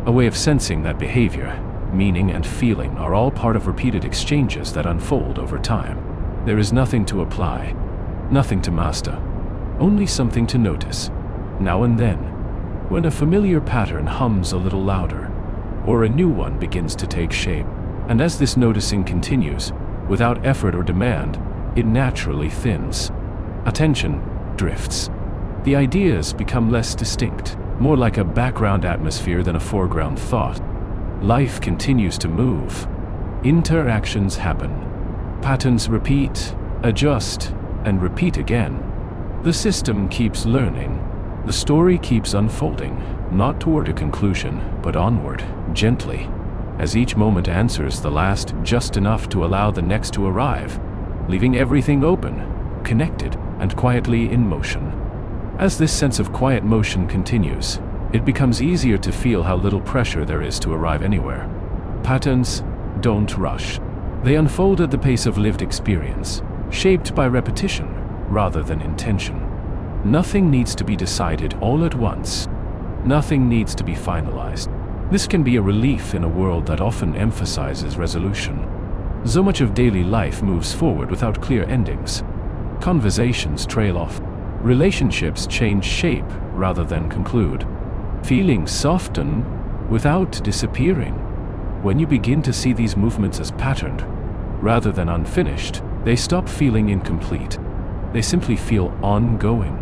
a way of sensing that behavior, meaning and feeling are all part of repeated exchanges that unfold over time. There is nothing to apply, nothing to master, only something to notice, now and then, when a familiar pattern hums a little louder, or a new one begins to take shape. And as this noticing continues, without effort or demand, it naturally thins. Attention drifts. The ideas become less distinct, more like a background atmosphere than a foreground thought. Life continues to move. Interactions happen. Patterns repeat, adjust, and repeat again. The system keeps learning. The story keeps unfolding, not toward a conclusion, but onward, gently, as each moment answers the last just enough to allow the next to arrive, leaving everything open, connected, and quietly in motion. As this sense of quiet motion continues, it becomes easier to feel how little pressure there is to arrive anywhere. Patterns don't rush. They unfold at the pace of lived experience, shaped by repetition rather than intention. Nothing needs to be decided all at once. Nothing needs to be finalized. This can be a relief in a world that often emphasizes resolution. So much of daily life moves forward without clear endings. Conversations trail off. Relationships change shape rather than conclude. Feelings soften without disappearing. When you begin to see these movements as patterned, rather than unfinished, they stop feeling incomplete. They simply feel ongoing.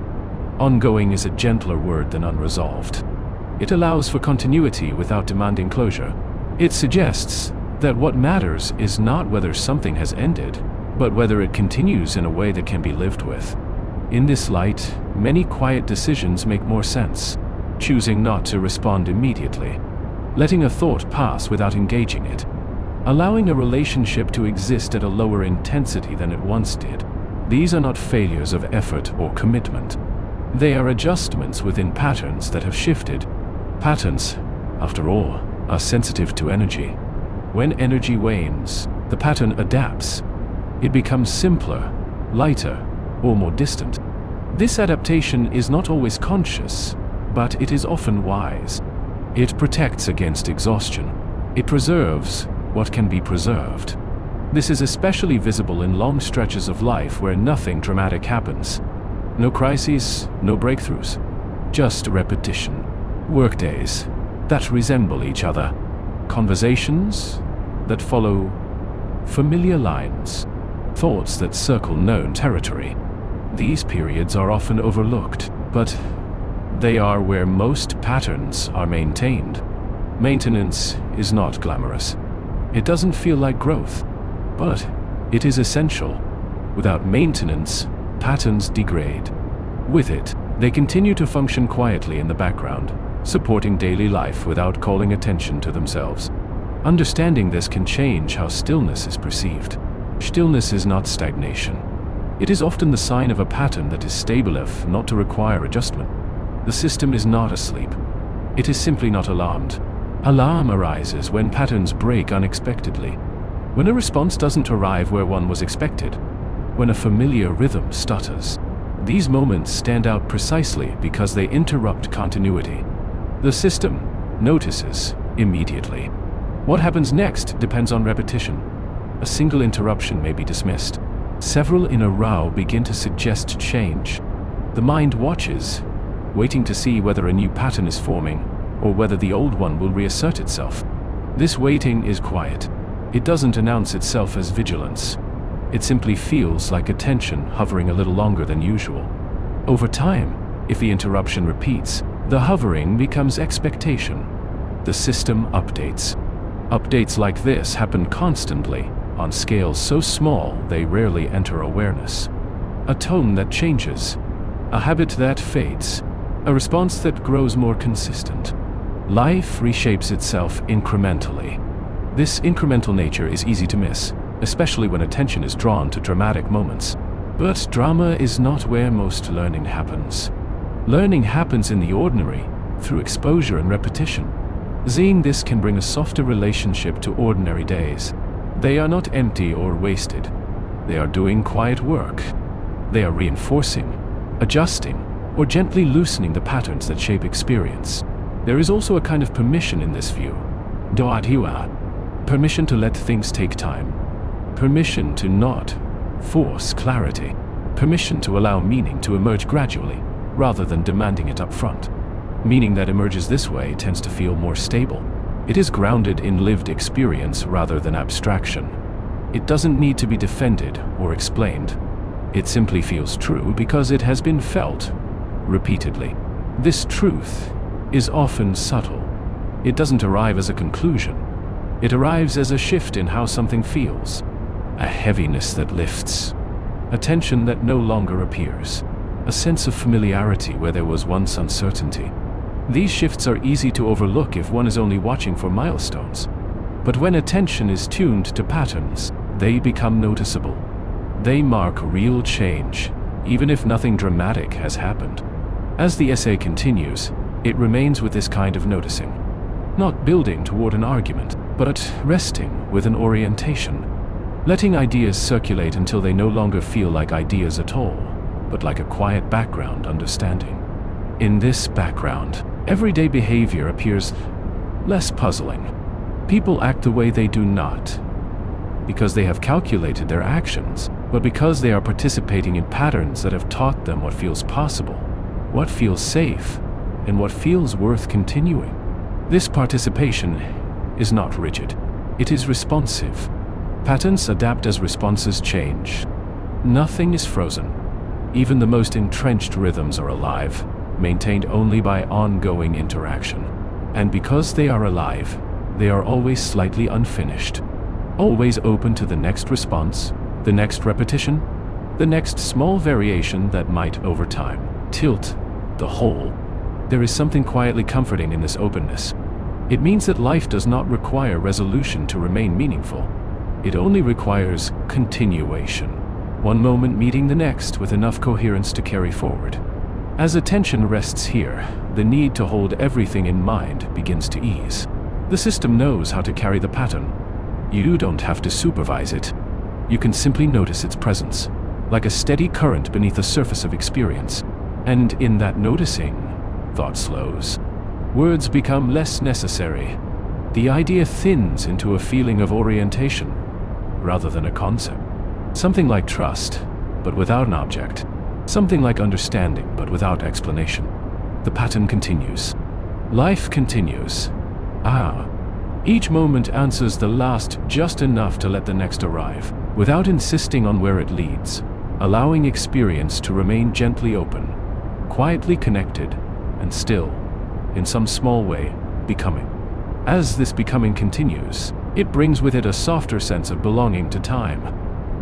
Ongoing is a gentler word than unresolved. It allows for continuity without demanding closure. It suggests that what matters is not whether something has ended, but whether it continues in a way that can be lived with. In this light, many quiet decisions make more sense. Choosing not to respond immediately. Letting a thought pass without engaging it. Allowing a relationship to exist at a lower intensity than it once did. These are not failures of effort or commitment. They are adjustments within patterns that have shifted. Patterns, after all, are sensitive to energy. When energy wanes, the pattern adapts. It becomes simpler, lighter, or more distant. This adaptation is not always conscious, but it is often wise. It protects against exhaustion. It preserves what can be preserved. This is especially visible in long stretches of life where nothing dramatic happens. No crises, no breakthroughs. Just repetition. Workdays that resemble each other. Conversations that follow familiar lines. Thoughts that circle known territory. These periods are often overlooked, but they are where most patterns are maintained. Maintenance is not glamorous. It doesn't feel like growth, but it is essential. Without maintenance, patterns degrade. With it, they continue to function quietly in the background, supporting daily life without calling attention to themselves. Understanding this can change how stillness is perceived. Stillness is not stagnation. It is often the sign of a pattern that is stable enough not to require adjustment. The system is not asleep. It is simply not alarmed. Alarm arises when patterns break unexpectedly. When a response doesn't arrive where one was expected. When a familiar rhythm stutters. These moments stand out precisely because they interrupt continuity. The system notices immediately. What happens next depends on repetition. A single interruption may be dismissed. Several in a row begin to suggest change. The mind watches, waiting to see whether a new pattern is forming, or whether the old one will reassert itself. This waiting is quiet. It doesn't announce itself as vigilance. It simply feels like attention hovering a little longer than usual. Over time, if the interruption repeats, the hovering becomes expectation. The system updates. Updates like this happen constantly, on scales so small they rarely enter awareness. A tone that changes, a habit that fades, a response that grows more consistent. Life reshapes itself incrementally. This incremental nature is easy to miss, especially when attention is drawn to dramatic moments. But drama is not where most learning happens. Learning happens in the ordinary, through exposure and repetition. Seeing this can bring a softer relationship to ordinary days. They are not empty or wasted. They are doing quiet work. They are reinforcing, adjusting, or gently loosening the patterns that shape experience. There is also a kind of permission in this view. Permission to let things take time. Permission to not force clarity. Permission to allow meaning to emerge gradually, rather than demanding it up front. Meaning that emerges this way tends to feel more stable. It is grounded in lived experience rather than abstraction. It doesn't need to be defended or explained. It simply feels true because it has been felt repeatedly. This truth is often subtle. It doesn't arrive as a conclusion. It arrives as a shift in how something feels. A heaviness that lifts. A tension that no longer appears. A sense of familiarity where there was once uncertainty. These shifts are easy to overlook if one is only watching for milestones. But when attention is tuned to patterns, they become noticeable. They mark real change, even if nothing dramatic has happened. As the essay continues, it remains with this kind of noticing. not building toward an argument, but resting with an orientation. Letting ideas circulate until they no longer feel like ideas at all, but like a quiet background understanding. In this background, everyday behavior appears less puzzling. People act the way they do not because they have calculated their actions, but because they are participating in patterns that have taught them what feels possible, what feels safe, and what feels worth continuing. This participation is not rigid. It is responsive. Patterns adapt as responses change. Nothing is frozen. Even the most entrenched rhythms are alive, maintained only by ongoing interaction. And because they are alive, they are always slightly unfinished, always open to the next response, the next repetition, the next small variation that might, over time, tilt the whole. There is something quietly comforting in this openness. It means that life does not require resolution to remain meaningful. It only requires continuation, one moment meeting the next with enough coherence to carry forward. As attention rests here, the need to hold everything in mind begins to ease. The system knows how to carry the pattern. You don't have to supervise it. You can simply notice its presence, like a steady current beneath the surface of experience. And in that noticing, thought slows. Words become less necessary. The idea thins into a feeling of orientation, rather than a concept. Something like trust, but without an object. Something like understanding, but without explanation. The pattern continues. Life continues. Each moment answers the last just enough to let the next arrive, without insisting on where it leads, allowing experience to remain gently open, quietly connected, and still, in some small way, becoming. As this becoming continues, it brings with it a softer sense of belonging to time.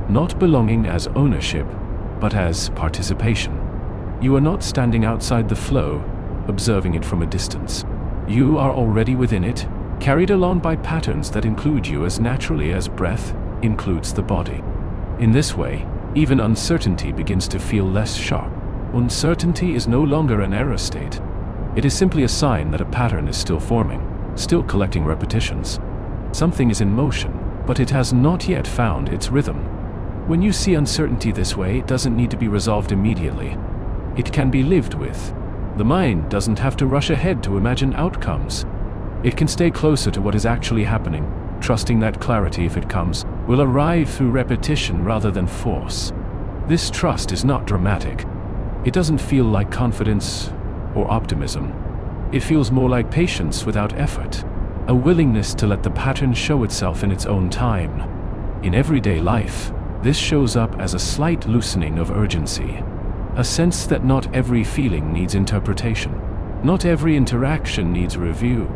Not belonging as ownership, but as participation. You are not standing outside the flow, observing it from a distance. You are already within it, carried along by patterns that include you as naturally as breath includes the body. In this way, even uncertainty begins to feel less sharp. Uncertainty is no longer an error state. It is simply a sign that a pattern is still forming, still collecting repetitions. Something is in motion, but it has not yet found its rhythm. When you see uncertainty this way, it doesn't need to be resolved immediately. It can be lived with. The mind doesn't have to rush ahead to imagine outcomes. It can stay closer to what is actually happening, trusting that clarity, if it comes, will arrive through repetition rather than force. This trust is not dramatic. It doesn't feel like confidence or optimism. It feels more like patience without effort, a willingness to let the pattern show itself in its own time. In everyday life, this shows up as a slight loosening of urgency, a sense that not every feeling needs interpretation, not every interaction needs review.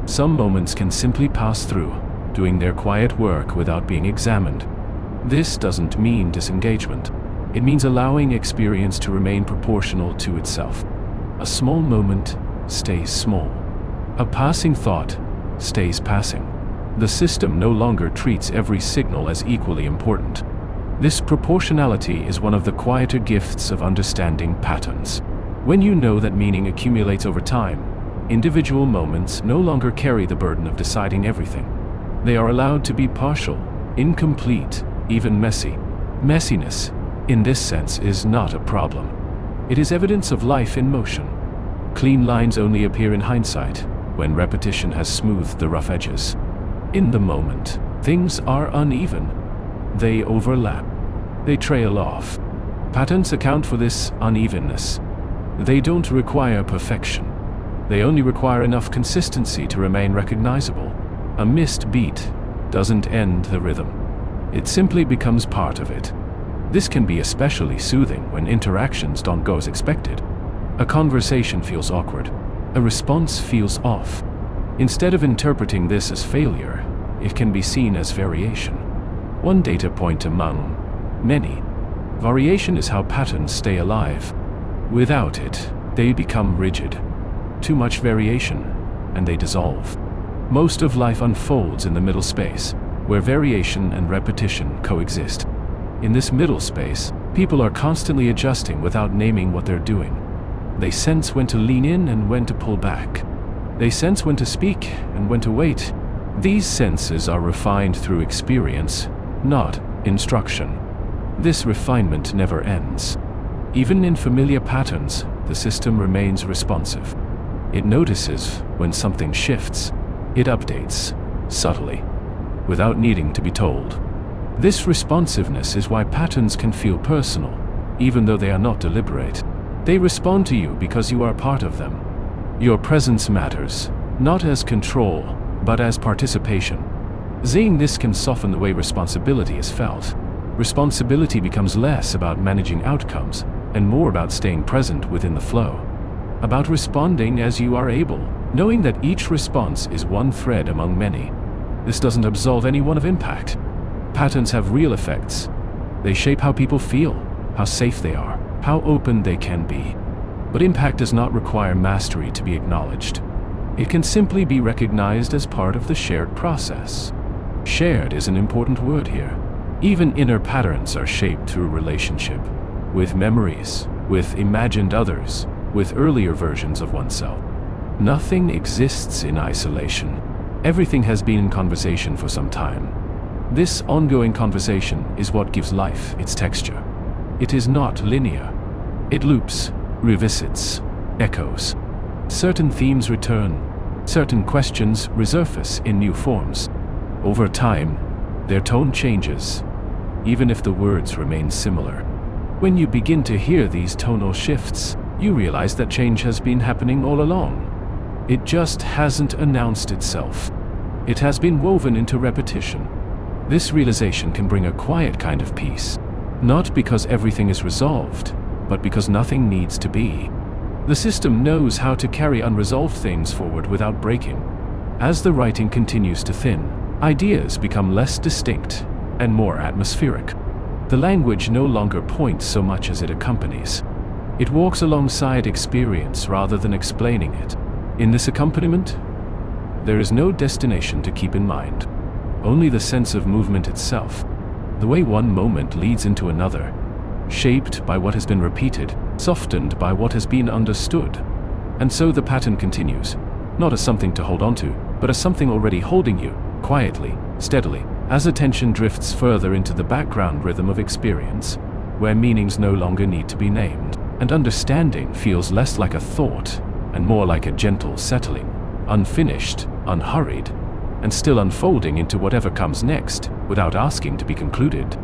Some moments can simply pass through, doing their quiet work without being examined. This doesn't mean disengagement. It means allowing experience to remain proportional to itself. A small moment stays small. A passing thought stays passing. The system no longer treats every signal as equally important. This proportionality is one of the quieter gifts of understanding patterns. When you know that meaning accumulates over time, individual moments no longer carry the burden of deciding everything. They are allowed to be partial, incomplete, even messy. Messiness, in this sense, is not a problem. It is evidence of life in motion. Clean lines only appear in hindsight, when repetition has smoothed the rough edges. In the moment, things are uneven. They overlap. They trail off. Patterns account for this unevenness. They don't require perfection. They only require enough consistency to remain recognizable. A missed beat doesn't end the rhythm. It simply becomes part of it. This can be especially soothing when interactions don't go as expected. A conversation feels awkward. A response feels off. Instead of interpreting this as failure, it can be seen as variation. One data point among many. Variation is how patterns stay alive. Without it, they become rigid. Too much variation, and they dissolve. Most of life unfolds in the middle space, where variation and repetition coexist. In this middle space, people are constantly adjusting without naming what they're doing. They sense when to lean in and when to pull back. They sense when to speak and when to wait. These senses are refined through experience, not instruction. This refinement never ends. Even in familiar patterns, the system remains responsive. It notices when something shifts. It updates, subtly, without needing to be told. This responsiveness is why patterns can feel personal, even though they are not deliberate. They respond to you because you are part of them. Your presence matters, not as control, but as participation. Seeing this can soften the way responsibility is felt. Responsibility becomes less about managing outcomes and more about staying present within the flow. About responding as you are able, knowing that each response is one thread among many. This doesn't absolve anyone of impact. Patterns have real effects. They shape how people feel, how safe they are, how open they can be. But impact does not require mastery to be acknowledged. It can simply be recognized as part of the shared process. Shared is an important word here. Even inner patterns are shaped through relationship, with memories, with imagined others, with earlier versions of oneself. Nothing exists in isolation. Everything has been in conversation for some time. This ongoing conversation is what gives life its texture. It is not linear. It loops, revisits, echoes. Certain themes return. Certain questions resurface in new forms. Over time, their tone changes, even if the words remain similar. When you begin to hear these tonal shifts, you realize that change has been happening all along. It just hasn't announced itself. It has been woven into repetition. This realization can bring a quiet kind of peace, not because everything is resolved, but because nothing needs to be. The system knows how to carry unresolved things forward without breaking. As the writing continues to thin, ideas become less distinct and more atmospheric. The language no longer points so much as it accompanies. It walks alongside experience rather than explaining it. In this accompaniment, there is no destination to keep in mind, only the sense of movement itself, the way one moment leads into another, shaped by what has been repeated, softened by what has been understood. And so the pattern continues, not as something to hold on to, but as something already holding you, quietly, steadily, as attention drifts further into the background rhythm of experience, where meanings no longer need to be named, and understanding feels less like a thought and more like a gentle settling, unfinished, unhurried, and still unfolding into whatever comes next without asking to be concluded.